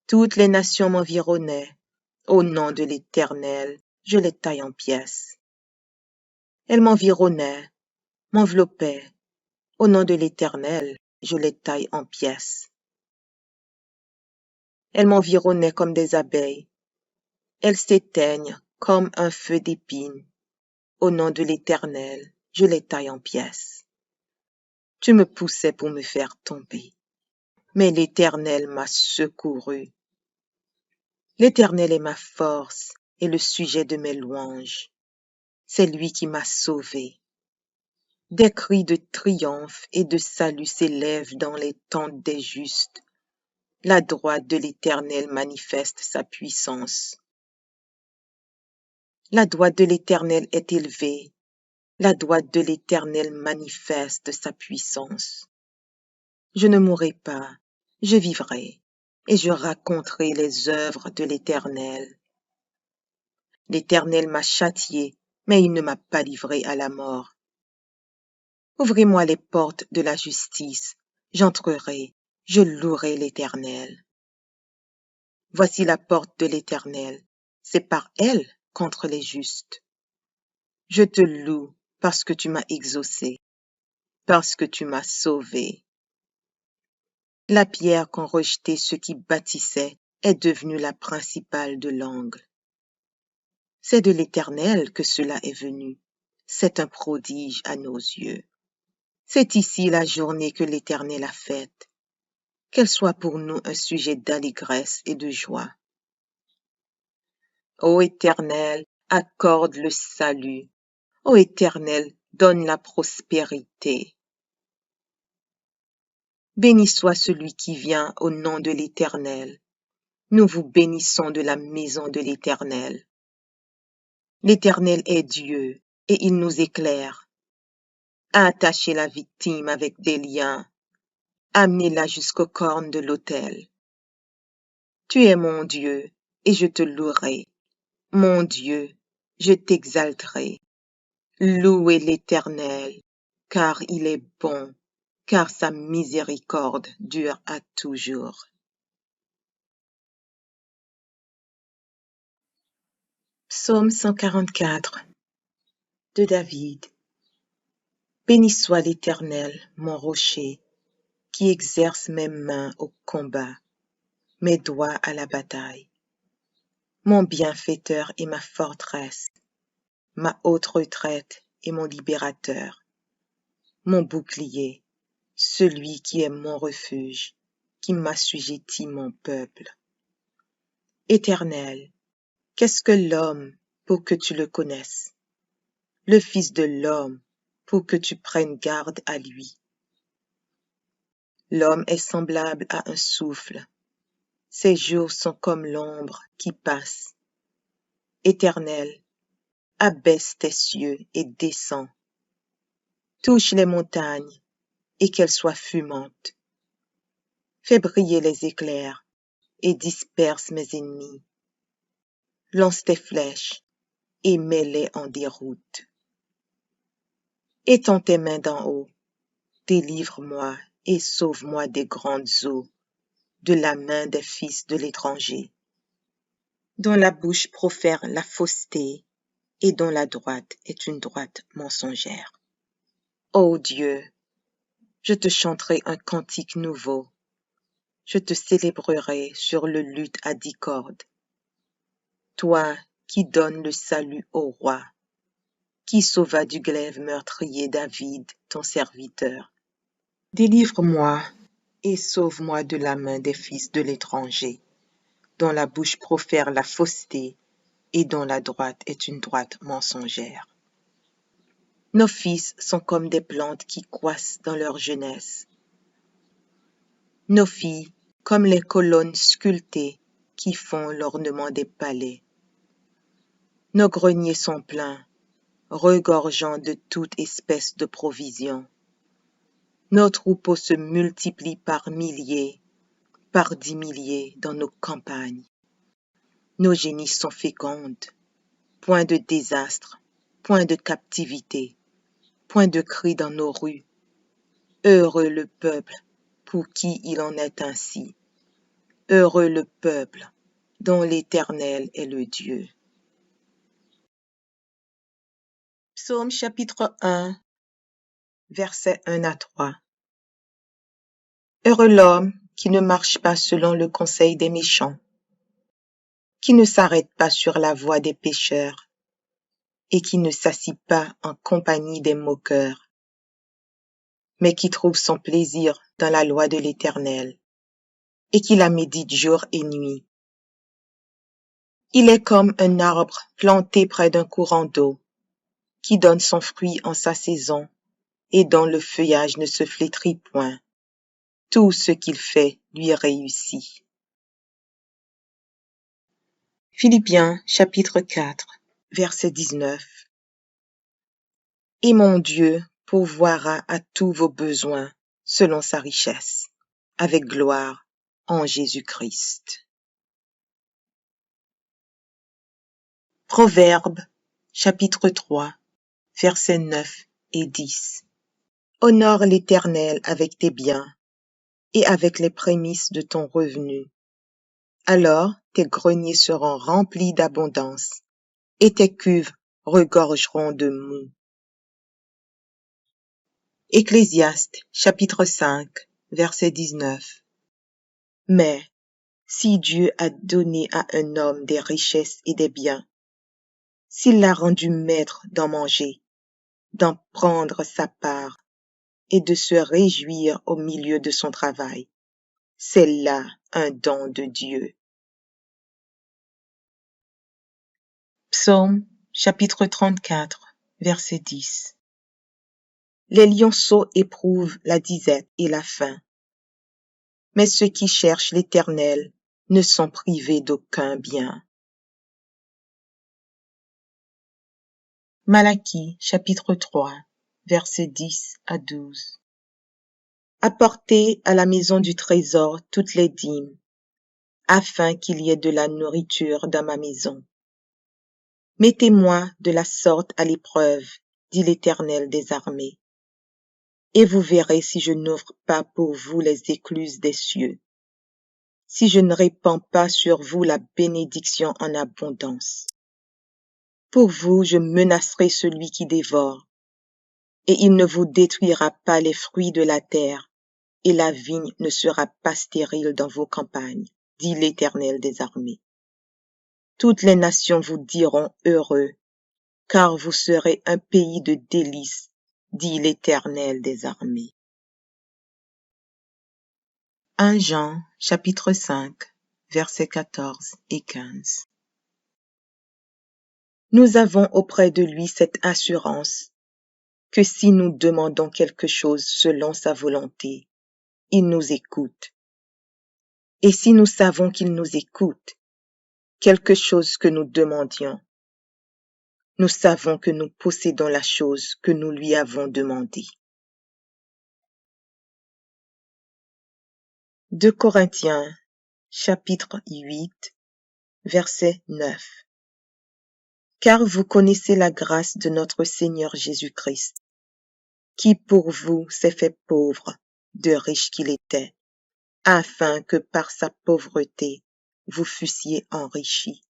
Toutes les nations m'environnaient. Au nom de l'Éternel, je les taille en pièces. Elles m'environnaient, m'enveloppaient. Au nom de l'Éternel, je les taille en pièces. Elles m'environnaient comme des abeilles. Elles s'éteignent comme un feu d'épines. Au nom de l'Éternel, je les taille en pièces. Tu me poussais pour me faire tomber, mais l'Éternel m'a secouru. L'Éternel est ma force et le sujet de mes louanges. C'est lui qui m'a sauvé. Des cris de triomphe et de salut s'élèvent dans les tentes des justes. La droite de l'Éternel manifeste sa puissance. La droite de l'Éternel est élevée. La droite de l'Éternel manifeste sa puissance. Je ne mourrai pas, je vivrai, et je raconterai les œuvres de l'Éternel. L'Éternel m'a châtié, mais il ne m'a pas livré à la mort. Ouvrez-moi les portes de la justice, j'entrerai, je louerai l'Éternel. Voici la porte de l'Éternel, c'est par elle contre les justes. Je te loue parce que tu m'as exaucé, parce que tu m'as sauvé. La pierre qu'ont rejetée ceux qui bâtissaient est devenue la principale de l'angle. C'est de l'Éternel que cela est venu. C'est un prodige à nos yeux. C'est ici la journée que l'Éternel a faite. Qu'elle soit pour nous un sujet d'allégresse et de joie. Ô Éternel, accorde le salut. Ô Éternel, donne la prospérité. Béni soit celui qui vient au nom de l'Éternel. Nous vous bénissons de la maison de l'Éternel. L'Éternel est Dieu, et il nous éclaire. Attachez la victime avec des liens. Amenez-la jusqu'aux cornes de l'autel. Tu es mon Dieu, et je te louerai. Mon Dieu, je t'exalterai. Louez l'Éternel, car il est bon, car sa miséricorde dure à toujours. Psaume 144 de David. Béni soit l'Éternel, mon rocher, qui exerce mes mains au combat, mes doigts à la bataille. Mon bienfaiteur et ma forteresse, ma haute retraite et mon libérateur, mon bouclier, celui qui est mon refuge, qui m'assujettit mon peuple. Éternel, qu'est-ce que l'homme pour que tu le connaisses? Le Fils de l'homme pour que tu prennes garde à lui. L'homme est semblable à un souffle. Ses jours sont comme l'ombre qui passe. Éternel, abaisse tes cieux et descends. Touche les montagnes et qu'elles soient fumantes. Fais briller les éclairs et disperse mes ennemis. Lance tes flèches et mets-les en déroute. Étends tes mains d'en haut, délivre-moi et sauve-moi des grandes eaux, de la main des fils de l'étranger, dont la bouche profère la fausseté et dont la droite est une droite mensongère. Ô Dieu, je te chanterai un cantique nouveau, je te célébrerai sur le luth à 10 cordes. Toi qui donnes le salut au roi, qui sauva du glaive meurtrier David, ton serviteur. Délivre-moi et sauve-moi de la main des fils de l'étranger, dont la bouche profère la fausseté et dont la droite est une droite mensongère. Nos fils sont comme des plantes qui croissent dans leur jeunesse. Nos filles comme les colonnes sculptées qui font l'ornement des palais. Nos greniers sont pleins, regorgeant de toute espèce de provisions. Nos troupeaux se multiplient par milliers, par 10 milliers dans nos campagnes. Nos génisses sont fécondes, point de désastre, point de captivité, point de cri dans nos rues. Heureux le peuple pour qui il en est ainsi. Heureux le peuple dont l'Éternel est le Dieu. Psaume chapitre 1, versets 1 à 3. Heureux l'homme qui ne marche pas selon le conseil des méchants, qui ne s'arrête pas sur la voie des pécheurs, et qui ne s'assit pas en compagnie des moqueurs, mais qui trouve son plaisir dans la loi de l'Éternel, et qui la médite jour et nuit. Il est comme un arbre planté près d'un courant d'eau, qui donne son fruit en sa saison, et dont le feuillage ne se flétrit point. Tout ce qu'il fait lui réussit. Philippiens chapitre 4, verset 19. Et mon Dieu pourvoira à tous vos besoins selon sa richesse, avec gloire en Jésus-Christ. Proverbes, chapitre 3, versets 9 et 10. Honore l'Éternel avec tes biens et avec les prémices de ton revenu. Alors tes greniers seront remplis d'abondance et tes cuves regorgeront de moût. Ecclésiaste, chapitre 5, verset 19. Mais si Dieu a donné à un homme des richesses et des biens, s'il l'a rendu maître d'en manger, d'en prendre sa part et de se réjouir au milieu de son travail, c'est là un don de Dieu. Psaume, chapitre 34, verset 10. Les lionceaux éprouvent la disette et la faim, mais ceux qui cherchent l'Éternel ne sont privés d'aucun bien. Malachie, chapitre 3, versets 10 à 12. Apportez à la maison du trésor toutes les dîmes, afin qu'il y ait de la nourriture dans ma maison. Mettez-moi de la sorte à l'épreuve, dit l'Éternel des armées, et vous verrez si je n'ouvre pas pour vous les écluses des cieux, si je ne répands pas sur vous la bénédiction en abondance. Pour vous, je menacerai celui qui dévore, et il ne vous détruira pas les fruits de la terre, et la vigne ne sera pas stérile dans vos campagnes, dit l'Éternel des armées. Toutes les nations vous diront heureux, car vous serez un pays de délices, dit l'Éternel des armées. 1 Jean, chapitre 5, versets 14 et 15. Nous avons auprès de lui cette assurance que si nous demandons quelque chose selon sa volonté, il nous écoute. Et si nous savons qu'il nous écoute, quelque chose que nous demandions, nous savons que nous possédons la chose que nous lui avons demandée. 2 Corinthiens, chapitre 8, verset 9. Car vous connaissez la grâce de notre Seigneur Jésus-Christ, qui pour vous s'est fait pauvre, de riche qu'il était, afin que par sa pauvreté vous fussiez enrichis.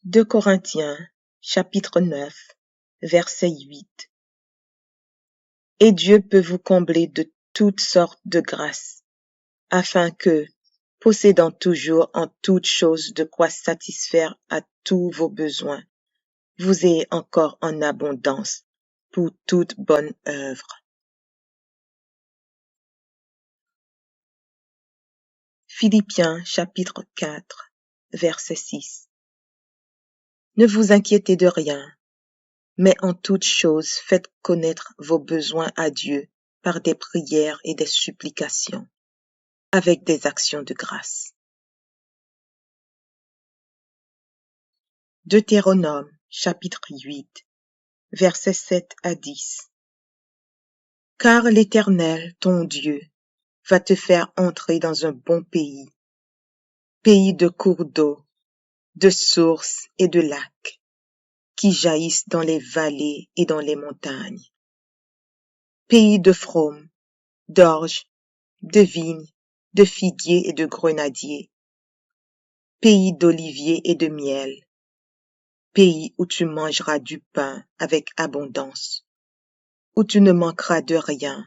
2 Corinthiens, chapitre 9, verset 8. Et Dieu peut vous combler de toutes sortes de grâces, afin que, possédant toujours en toutes choses de quoi satisfaire à tous vos besoins, vous ayez encore en abondance pour toute bonne œuvre. Philippiens chapitre 4, verset 6. Ne vous inquiétez de rien, mais en toutes choses faites connaître vos besoins à Dieu par des prières et des supplications, avec des actions de grâce. Deutéronome chapitre 8, versets 7 à 10. Car l'Éternel, ton Dieu, va te faire entrer dans un bon pays, pays de cours d'eau, de sources et de lacs, qui jaillissent dans les vallées et dans les montagnes, pays de fraumes, d'orges, de vignes, de figuiers et de grenadiers, pays d'oliviers et de miel, pays où tu mangeras du pain avec abondance, où tu ne manqueras de rien,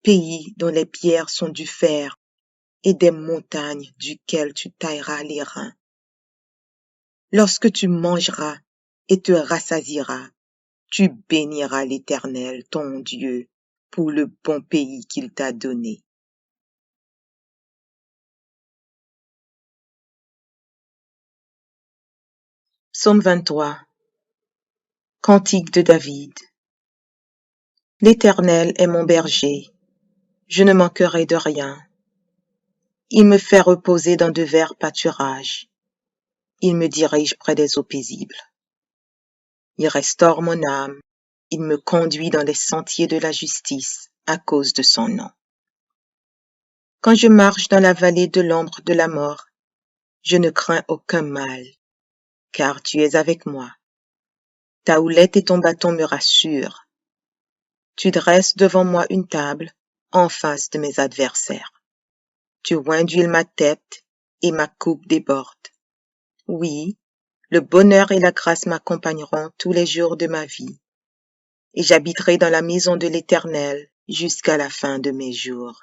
pays dont les pierres sont du fer et des montagnes duquel tu tailleras les reins. Lorsque tu mangeras et te rassasieras, tu béniras l'Éternel, ton Dieu, pour le bon pays qu'il t'a donné. Psaume 23. Cantique de David. L'Éternel est mon berger, je ne manquerai de rien. Il me fait reposer dans de verts pâturages. Il me dirige près des eaux paisibles. Il restaure mon âme. Il me conduit dans les sentiers de la justice à cause de son nom. Quand je marche dans la vallée de l'ombre de la mort, Je ne crains aucun mal, car tu es avec moi. Ta houlette et ton bâton me rassurent. Tu dresses devant moi une table en face de mes adversaires. Tu oins d'huile ma tête et ma coupe déborde. Oui, le bonheur et la grâce m'accompagneront tous les jours de ma vie, et j'habiterai dans la maison de l'Éternel jusqu'à la fin de mes jours.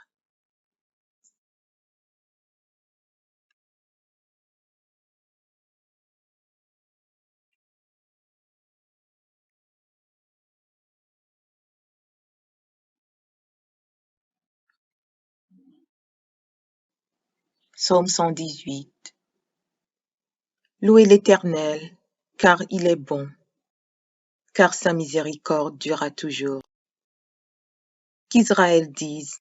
Psaume 118. Louez l'Éternel, car il est bon, car sa miséricorde durera toujours. Qu'Israël dise,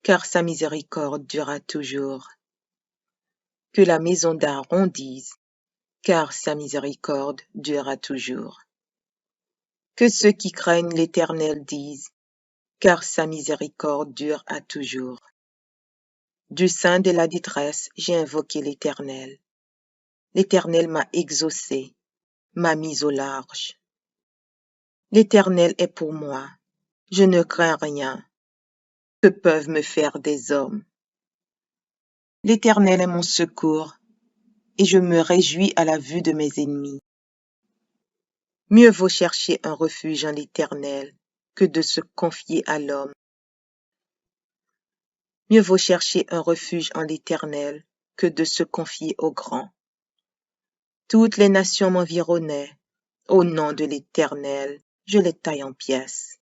car sa miséricorde durera toujours. Que la maison d'Aaron dise, car sa miséricorde durera toujours. Que ceux qui craignent l'Éternel disent, car sa miséricorde dure à toujours. Du sein de la détresse, j'ai invoqué l'Éternel. L'Éternel m'a exaucé, m'a mis au large. L'Éternel est pour moi, je ne crains rien. Que peuvent me faire des hommes? L'Éternel est mon secours, et je me réjouis à la vue de mes ennemis. Mieux vaut chercher un refuge en l'Éternel que de se confier à l'homme. Mieux vaut chercher un refuge en l'Éternel que de se confier au grand. Toutes les nations m'environnaient. Au nom de l'Éternel, je les taille en pièces.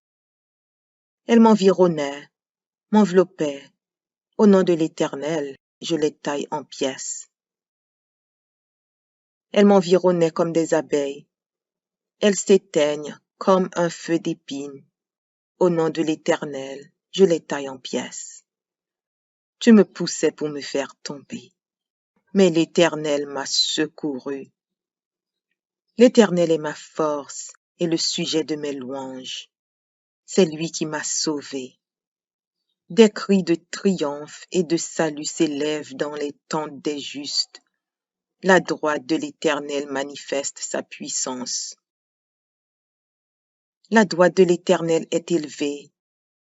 Elles m'environnaient, m'enveloppaient. Au nom de l'Éternel, je les taille en pièces. Elles m'environnaient comme des abeilles. Elles s'éteignent comme un feu d'épines. Au nom de l'Éternel, je les taille en pièces. Tu me poussais pour me faire tomber, mais l'Éternel m'a secouru. L'Éternel est ma force et le sujet de mes louanges. C'est lui qui m'a sauvé. Des cris de triomphe et de salut s'élèvent dans les tentes des justes. La droite de l'Éternel manifeste sa puissance. La droite de l'Éternel est élevée.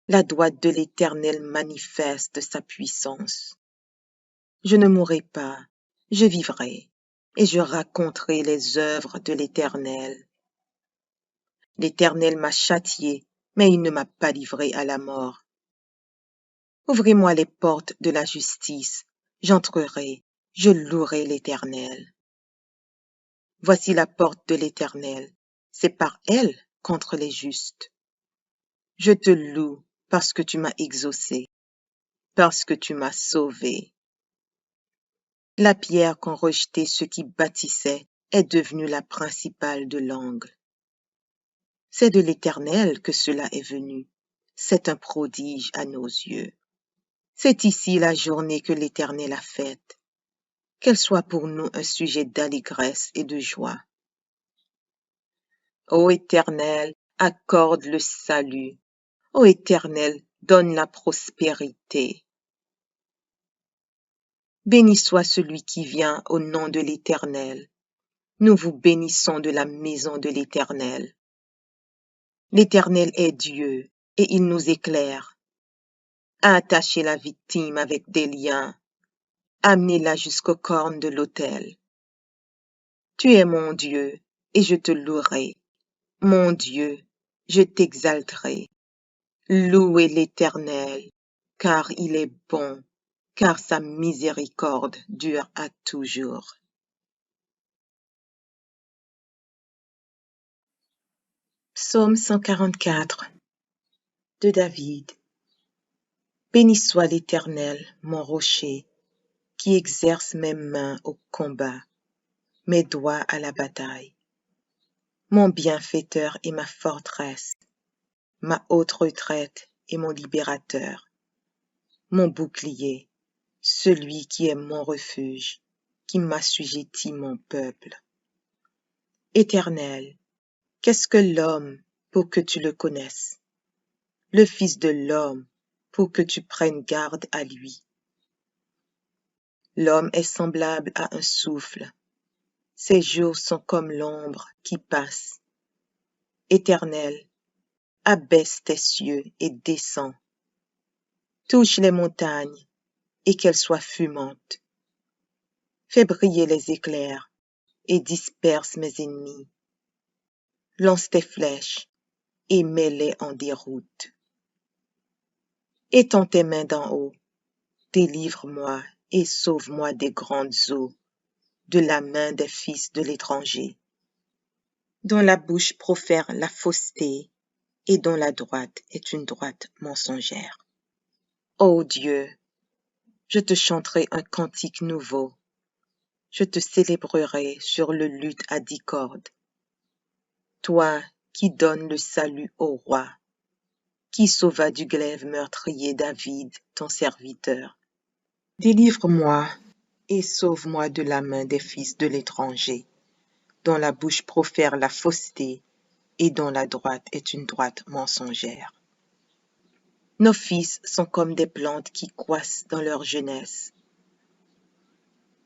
La droite de l'Éternel manifeste sa puissance. Je ne mourrai pas, je vivrai, et je raconterai les œuvres de l'Éternel. L'Éternel m'a châtié, mais il ne m'a pas livré à la mort. Ouvrez-moi les portes de la justice, j'entrerai, je louerai l'Éternel. Voici la porte de l'Éternel, c'est par elle contre les justes. Je te loue parce que tu m'as exaucé, parce que tu m'as sauvé. La pierre qu'ont rejetée ceux qui bâtissaient est devenue la principale de l'angle. C'est de l'Éternel que cela est venu. C'est un prodige à nos yeux. C'est ici la journée que l'Éternel a faite. Qu'elle soit pour nous un sujet d'allégresse et de joie. Ô Éternel, accorde le salut. Ô Éternel, donne la prospérité. Béni soit celui qui vient au nom de l'Éternel. Nous vous bénissons de la maison de l'Éternel. L'Éternel est Dieu, et il nous éclaire. Attachez la victime avec des liens. Amenez-la jusqu'aux cornes de l'autel. Tu es mon Dieu, et je te louerai. Mon Dieu, je t'exalterai. Louez l'Éternel, car il est bon, car sa miséricorde dure à toujours. Psaume 144 de David. Béni soit l'Éternel, mon rocher, qui exerce mes mains au combat, mes doigts à la bataille. Mon bienfaiteur et ma forteresse, ma haute retraite et mon libérateur, mon bouclier, celui qui est mon refuge, qui m'assujettit mon peuple. Éternel, qu'est-ce que l'homme pour que tu le connaisses? Le Fils de l'homme pour que tu prennes garde à lui. L'homme est semblable à un souffle. Ses jours sont comme l'ombre qui passe. Éternel, abaisse tes cieux et descends. Touche les montagnes et qu'elles soient fumantes. Fais briller les éclairs et disperse mes ennemis. Lance tes flèches et mets-les en déroute. Étends tes mains d'en haut, délivre-moi et sauve-moi des grandes eaux, de la main des fils de l'étranger, dont la bouche profère la fausseté et dont la droite est une droite mensongère. Ô Dieu, je te chanterai un cantique nouveau, je te célébrerai sur le luth à 10 cordes. Toi qui donnes le salut au roi, qui sauva du glaive meurtrier David, ton serviteur. Délivre-moi et sauve-moi de la main des fils de l'étranger, dont la bouche profère la fausseté et dont la droite est une droite mensongère. Nos fils sont comme des plantes qui croissent dans leur jeunesse.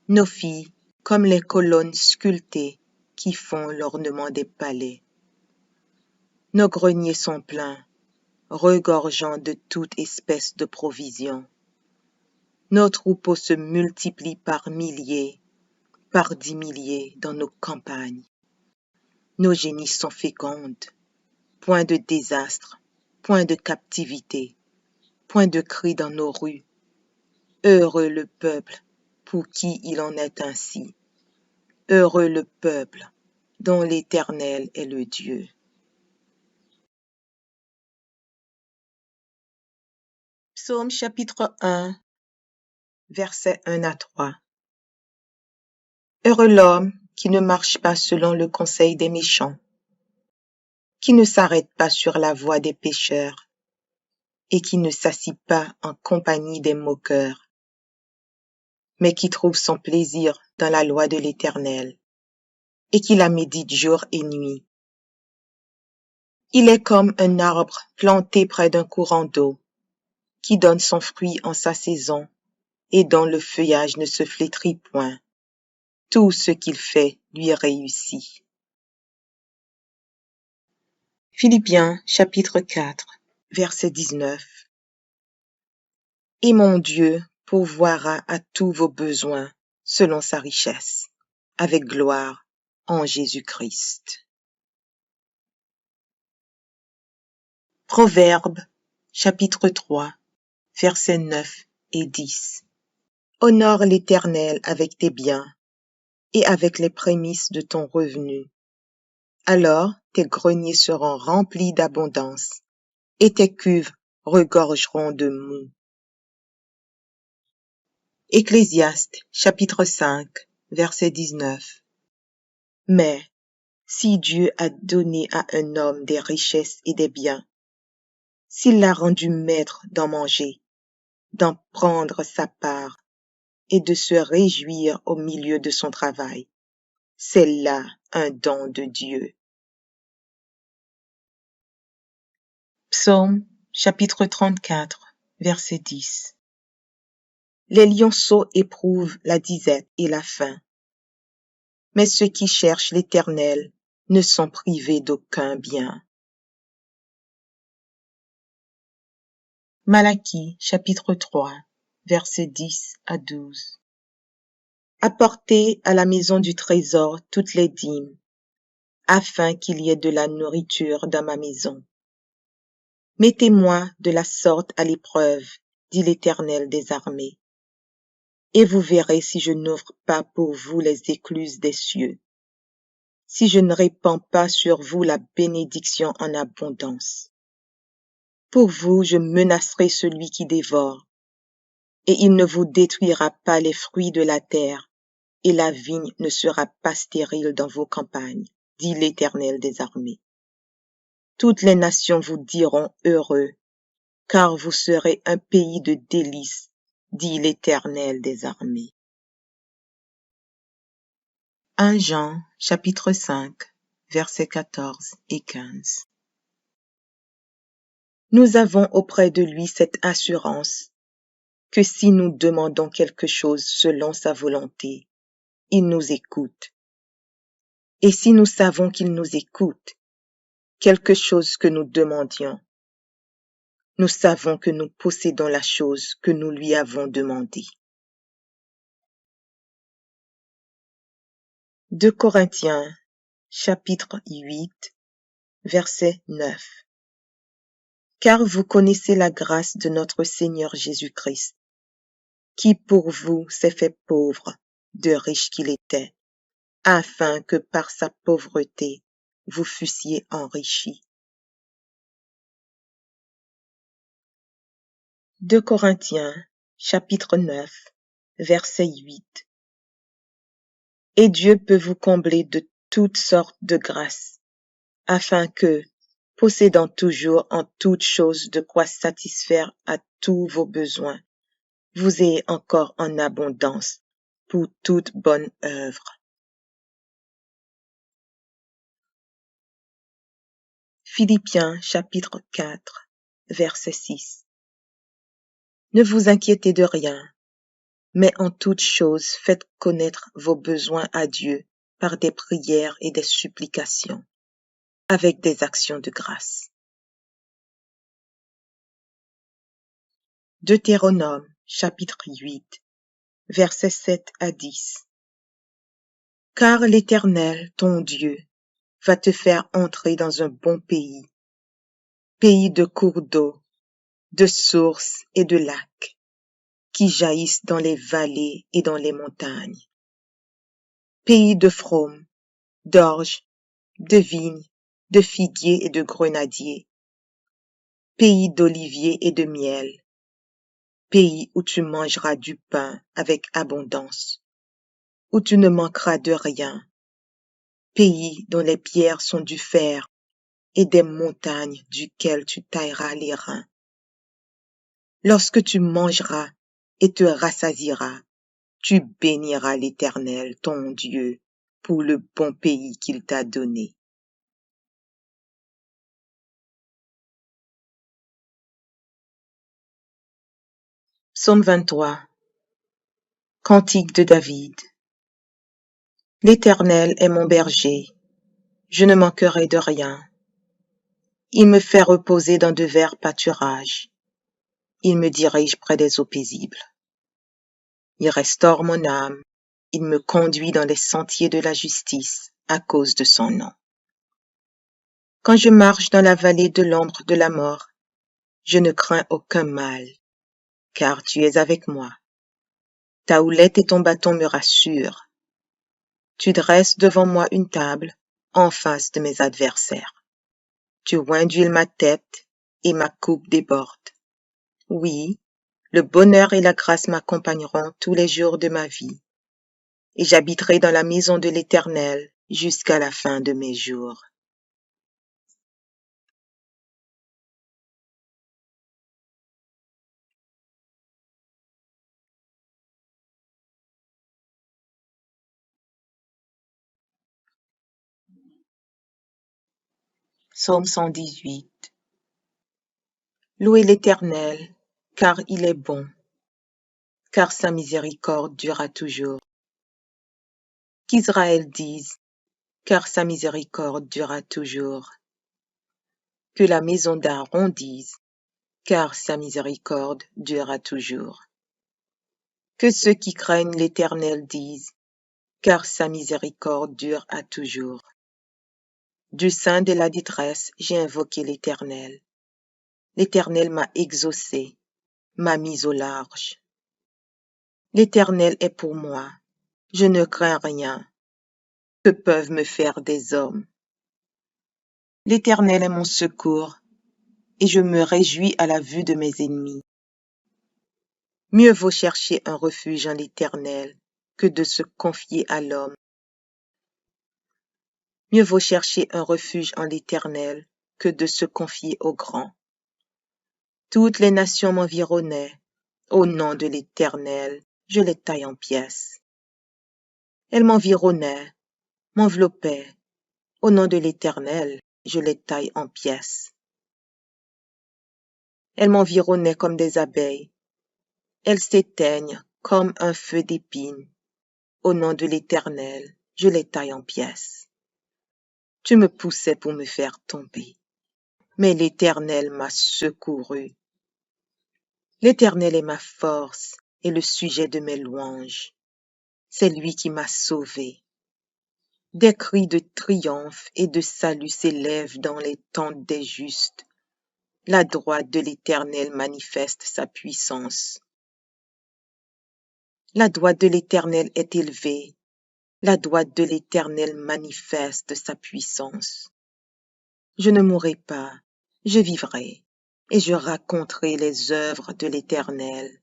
Nos filles comme les colonnes sculptées qui font l'ornement des palais. Nos greniers sont pleins, regorgeant de toute espèce de provisions. Nos troupeaux se multiplient par milliers, par 10 milliers dans nos campagnes. Nos génies sont fécondes, point de désastre, point de captivité, point de cri dans nos rues. Heureux le peuple pour qui il en est ainsi. Heureux le peuple dont l'Éternel est le Dieu. Psaume chapitre 1, versets 1 à 3. Heureux l'homme qui ne marche pas selon le conseil des méchants, qui ne s'arrête pas sur la voie des pécheurs, et qui ne s'assit pas en compagnie des moqueurs, mais qui trouve son plaisir dans la loi de l'Éternel, et qui la médite jour et nuit. Il est comme un arbre planté près d'un courant d'eau, qui donne son fruit en sa saison, et dont le feuillage ne se flétrit point. Tout ce qu'il fait lui réussit. Philippiens chapitre 4, verset 19. Et mon Dieu pourvoira à tous vos besoins selon sa richesse, avec gloire en Jésus-Christ. Proverbes chapitre 3, versets 9 et 10. Honore l'Éternel avec tes biens et avec les prémices de ton revenu. Alors tes greniers seront remplis d'abondance et tes cuves regorgeront de moût. Ecclésiaste chapitre 5, verset 19. Mais si Dieu a donné à un homme des richesses et des biens, s'il l'a rendu maître d'en manger, d'en prendre sa part et de se réjouir au milieu de son travail, c'est là un don de Dieu. Psaume chapitre 34, verset 10. Les lionceaux éprouvent la disette et la faim, mais ceux qui cherchent l'Éternel ne sont privés d'aucun bien. Malachie chapitre 3, versets 10 à 12. Apportez à la maison du trésor toutes les dîmes, afin qu'il y ait de la nourriture dans ma maison. Mettez-moi de la sorte à l'épreuve, dit l'Éternel des armées, et vous verrez si je n'ouvre pas pour vous les écluses des cieux, si je ne répands pas sur vous la bénédiction en abondance. Pour vous, je menacerai celui qui dévore, et il ne vous détruira pas les fruits de la terre, et la vigne ne sera pas stérile dans vos campagnes, dit l'Éternel des armées. Toutes les nations vous diront heureux, car vous serez un pays de délices, dit l'Éternel des armées. 1 Jean, chapitre 5, versets 14 et 15. Nous avons auprès de lui cette assurance, que si nous demandons quelque chose selon sa volonté, il nous écoute. Et si nous savons qu'il nous écoute, quelque chose que nous demandions, nous savons que nous possédons la chose que nous lui avons demandée. 2 Corinthiens, chapitre 8, verset 9. Car vous connaissez la grâce de notre Seigneur Jésus-Christ, qui pour vous s'est fait pauvre, de riche qu'il était, afin que par sa pauvreté vous fussiez enrichis. 2 Corinthiens, chapitre 9, verset 8. Et Dieu peut vous combler de toutes sortes de grâces, afin que, possédant toujours en toutes choses de quoi satisfaire à tous vos besoins, vous ayez encore en abondance pour toute bonne œuvre. Philippiens chapitre 4, verset 6. Ne vous inquiétez de rien, mais en toutes choses faites connaître vos besoins à Dieu par des prières et des supplications, avec des actions de grâce. Deutéronome chapitre 8, versets 7 à 10. Car l'Éternel, ton Dieu, va te faire entrer dans un bon pays, pays de cours d'eau, de sources et de lacs, qui jaillissent dans les vallées et dans les montagnes, pays de fraumes, d'orges, de vignes, de figuiers et de grenadiers, pays d'oliviers et de miel, pays où tu mangeras du pain avec abondance, où tu ne manqueras de rien, pays dont les pierres sont du fer et des montagnes duquel tu tailleras les reins. Lorsque tu mangeras et te rassasieras, tu béniras l'Éternel, ton Dieu, pour le bon pays qu'il t'a donné. Psaume 23. Cantique de David. L'Éternel est mon berger, je ne manquerai de rien. Il me fait reposer dans de verts pâturages. Il me dirige près des eaux paisibles. Il restaure mon âme. Il me conduit dans les sentiers de la justice à cause de son nom. Quand je marche dans la vallée de l'ombre de la mort, je ne crains aucun mal, car tu es avec moi. Ta houlette et ton bâton me rassurent. Tu dresses devant moi une table en face de mes adversaires. Tu oins d'huile ma tête et ma coupe déborde. Oui, le bonheur et la grâce m'accompagneront tous les jours de ma vie, et j'habiterai dans la maison de l'Éternel jusqu'à la fin de mes jours. Psaume 118. Louez l'Éternel, car il est bon, car sa miséricorde durera toujours. Qu'Israël dise, car sa miséricorde durera toujours. Que la maison d'Aaron dise, car sa miséricorde durera toujours. Que ceux qui craignent l'Éternel disent, car sa miséricorde dure à toujours. Du sein de la détresse, j'ai invoqué l'Éternel. L'Éternel m'a exaucé, m'a mis au large. L'Éternel est pour moi, je ne crains rien. Que peuvent me faire des hommes? L'Éternel est mon secours, et je me réjouis à la vue de mes ennemis. Mieux vaut chercher un refuge en l'Éternel que de se confier à l'homme. Mieux vaut chercher un refuge en l'Éternel que de se confier au grand. Toutes les nations m'environnaient. Au nom de l'Éternel, je les taille en pièces. Elles m'environnaient, m'enveloppaient. Au nom de l'Éternel, je les taille en pièces. Elles m'environnaient comme des abeilles. elles s'éteignent comme un feu d'épine. Au nom de l'Éternel, je les taille en pièces. Tu me poussais pour me faire tomber, mais l'Éternel m'a secouru. L'Éternel est ma force et le sujet de mes louanges. C'est lui qui m'a sauvé. Des cris de triomphe et de salut s'élèvent dans les tentes des justes. La droite de l'Éternel manifeste sa puissance. La droite de l'Éternel est élevée. La droite de l'Éternel manifeste sa puissance. Je ne mourrai pas, je vivrai, et je raconterai les œuvres de l'Éternel.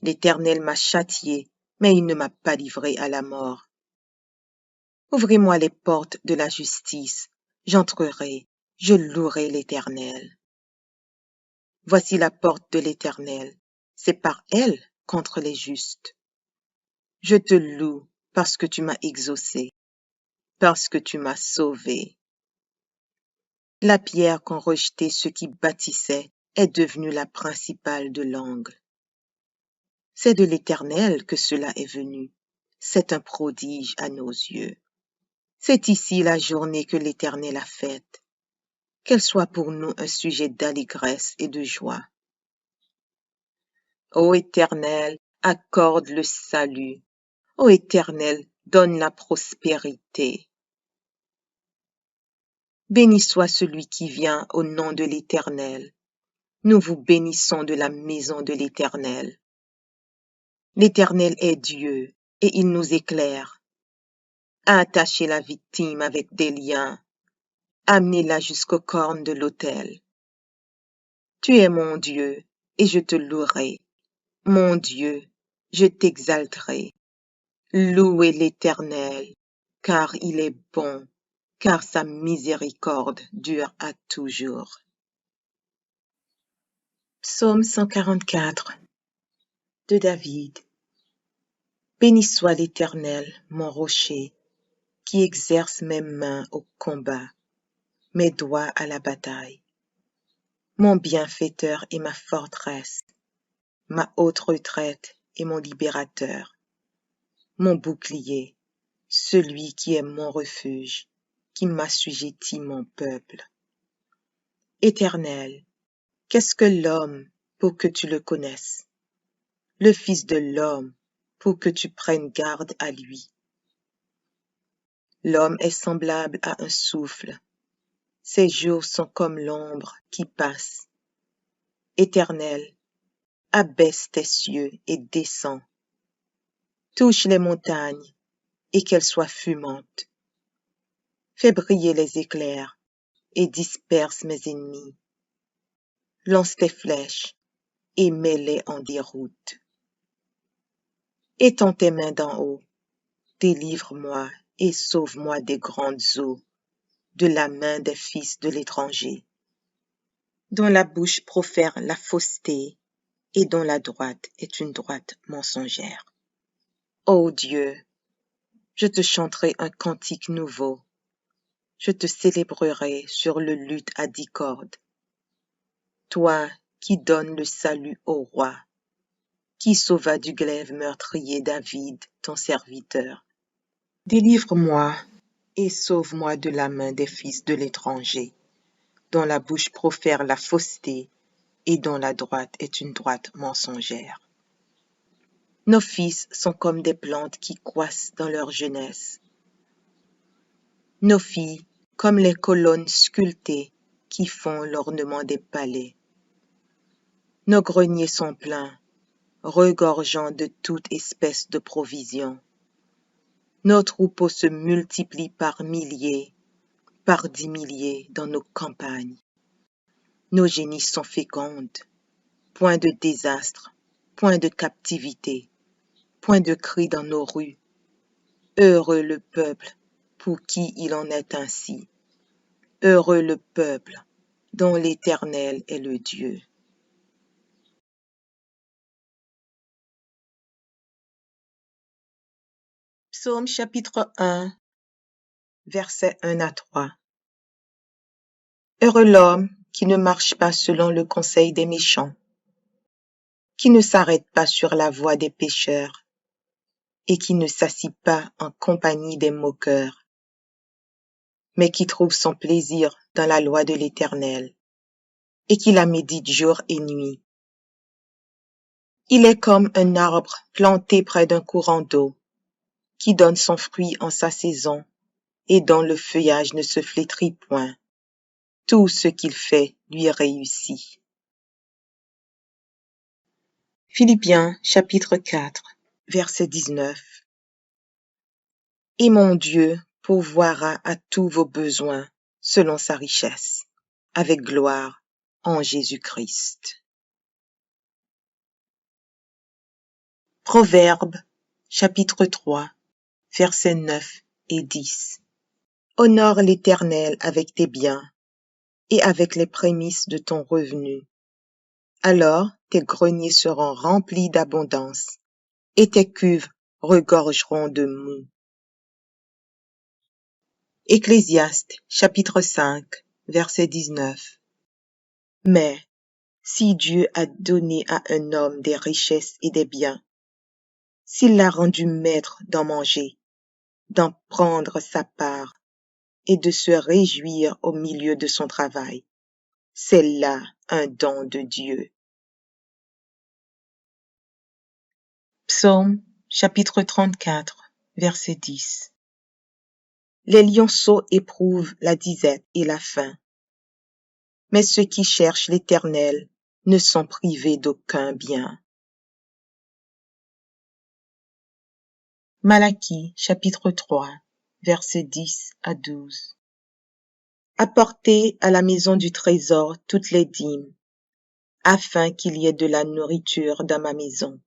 L'Éternel m'a châtié, mais il ne m'a pas livré à la mort. Ouvrez-moi les portes de la justice, j'entrerai, je louerai l'Éternel. Voici la porte de l'Éternel, c'est par elle contre les justes. Je te loue parce que tu m'as exaucé, parce que tu m'as sauvé. La pierre qu'ont rejetée ceux qui bâtissaient est devenue la principale de l'angle. C'est de l'Éternel que cela est venu. C'est un prodige à nos yeux. C'est ici la journée que l'Éternel a faite. Qu'elle soit pour nous un sujet d'allégresse et de joie. Ô Éternel, accorde le salut. Ô Éternel, donne la prospérité. Béni soit celui qui vient au nom de l'Éternel. Nous vous bénissons de la maison de l'Éternel. L'Éternel est Dieu, et il nous éclaire. Attachez la victime avec des liens. Amenez-la jusqu'aux cornes de l'autel. Tu es mon Dieu, et je te louerai. Mon Dieu, je t'exalterai. Louez l'Éternel, car il est bon, car sa miséricorde dure à toujours. Psaume 144 de David. Béni soit l'Éternel, mon rocher, qui exerce mes mains au combat, mes doigts à la bataille. Mon bienfaiteur et ma forteresse, ma haute retraite et mon libérateur, mon bouclier, celui qui est mon refuge, qui m'assujettit mon peuple. Éternel, qu'est-ce que l'homme pour que tu le connaisses? Le Fils de l'homme pour que tu prennes garde à lui. L'homme est semblable à un souffle. Ses jours sont comme l'ombre qui passe. Éternel, abaisse tes cieux et descends. Touche les montagnes et qu'elles soient fumantes. Fais briller les éclairs et disperse mes ennemis. Lance tes flèches et mets-les en déroute. Étends tes mains d'en haut, délivre-moi et sauve-moi des grandes eaux, de la main des fils de l'étranger, dont la bouche profère la fausseté et dont la droite est une droite mensongère. Ô Dieu, je te chanterai un cantique nouveau, je te célébrerai sur le luth à 10 cordes. Toi qui donnes le salut au roi, qui sauva du glaive meurtrier David, ton serviteur. Délivre-moi et sauve-moi de la main des fils de l'étranger, dont la bouche profère la fausseté et dont la droite est une droite mensongère. Nos fils sont comme des plantes qui croissent dans leur jeunesse. Nos filles comme les colonnes sculptées qui font l'ornement des palais. Nos greniers sont pleins, regorgeant de toute espèce de provisions. Nos troupeaux se multiplient par milliers, par 10 milliers dans nos campagnes. Nos génisses sont fécondes, point de désastre, point de captivité, point de cri dans nos rues. Heureux le peuple pour qui il en est ainsi. Heureux le peuple dont l'Éternel est le Dieu. Psaume chapitre 1, versets 1 à 3. Heureux l'homme qui ne marche pas selon le conseil des méchants, qui ne s'arrête pas sur la voie des pécheurs et qui ne s'assit pas en compagnie des moqueurs, mais qui trouve son plaisir dans la loi de l'Éternel et qui la médite jour et nuit. Il est comme un arbre planté près d'un courant d'eau, qui donne son fruit en sa saison et dont le feuillage ne se flétrit point. Tout ce qu'il fait lui réussit. Philippiens chapitre 4, verset 19. Et mon Dieu pourvoira à tous vos besoins selon sa richesse, avec gloire en Jésus-Christ. Proverbes chapitre 3, versets 9 et 10. Honore l'Éternel avec tes biens et avec les prémices de ton revenu. Alors tes greniers seront remplis d'abondance et tes cuves regorgeront de moût. Ecclésiaste chapitre 5, verset 19. Mais si Dieu a donné à un homme des richesses et des biens, s'il l'a rendu maître d'en manger, d'en prendre sa part et de se réjouir au milieu de son travail, c'est là un don de Dieu. Psaume chapitre 34, verset 10. Les lionceaux éprouvent la disette et la faim, mais ceux qui cherchent l'Éternel ne sont privés d'aucun bien. Malachie chapitre 3, versets 10 à 12. Apportez à la maison du trésor toutes les dîmes, afin qu'il y ait de la nourriture dans ma maison.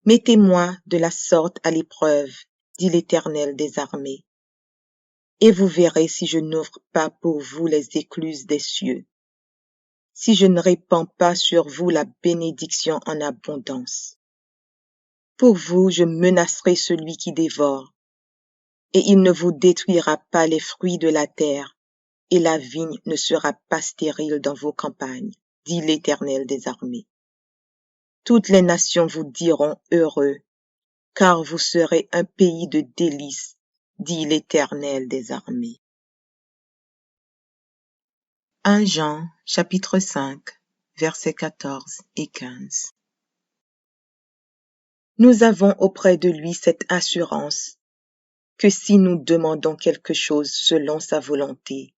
Mettez-moi de la sorte à l'épreuve, dit l'Éternel des armées, et vous verrez si je n'ouvre pas pour vous les écluses des cieux, si je ne répands pas sur vous la bénédiction en abondance. Pour vous, je menacerai celui qui dévore, et il ne vous détruira pas les fruits de la terre, et la vigne ne sera pas stérile dans vos campagnes, dit l'Éternel des armées. Toutes les nations vous diront heureux, car vous serez un pays de délices, dit l'Éternel des armées. 1 Jean, chapitre 5, versets 14 et 15. Nous avons auprès de lui cette assurance que si nous demandons quelque chose selon sa volonté,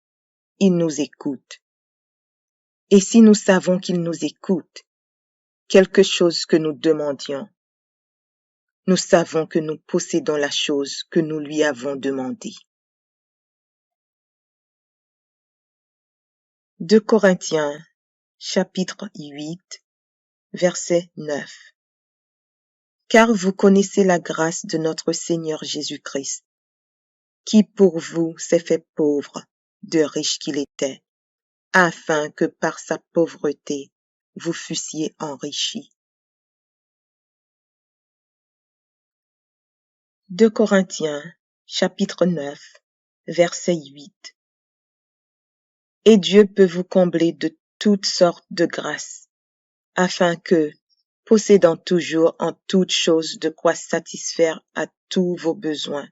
il nous écoute. Et si nous savons qu'il nous écoute, quelque chose que nous demandions, nous savons que nous possédons la chose que nous lui avons demandée. 2 Corinthiens, chapitre 8, verset 9. Car vous connaissez la grâce de notre Seigneur Jésus-Christ, qui pour vous s'est fait pauvre, de riche qu'il était, afin que par sa pauvreté vous fussiez enrichis. 2 Corinthiens, chapitre 9, verset 8. Et Dieu peut vous combler de toutes sortes de grâces, afin que, possédant toujours en toutes choses de quoi satisfaire à tous vos besoins,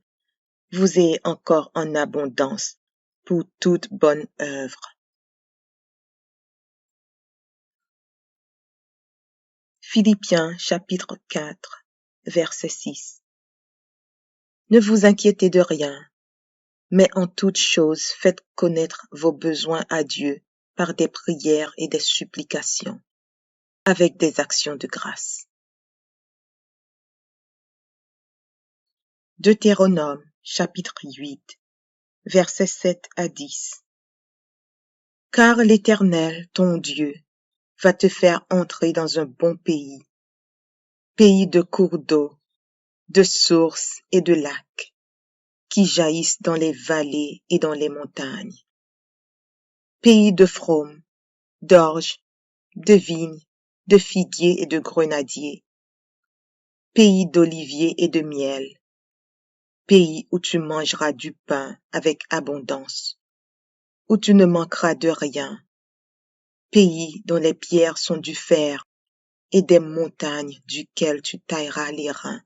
vous ayez encore en abondance pour toute bonne œuvre. Philippiens chapitre 4, verset 6. Ne vous inquiétez de rien, mais en toutes choses faites connaître vos besoins à Dieu par des prières et des supplications, avec des actions de grâce. Deutéronome chapitre 8, versets 7 à 10. Car l'Éternel, ton Dieu, va te faire entrer dans un bon pays, pays de cours d'eau, de sources et de lacs, qui jaillissent dans les vallées et dans les montagnes, pays de fraumes, d'orges, de vignes, de figuiers et de grenadiers, pays d'oliviers et de miel, pays où tu mangeras du pain avec abondance, où tu ne manqueras de rien, pays dont les pierres sont du fer et des montagnes duquel tu tailleras les reins.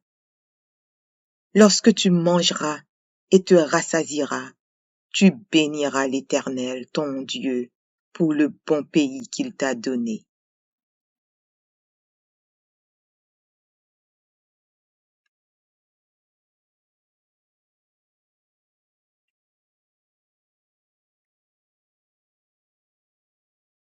Lorsque tu mangeras et te rassasieras, tu béniras l'Éternel, ton Dieu, pour le bon pays qu'il t'a donné.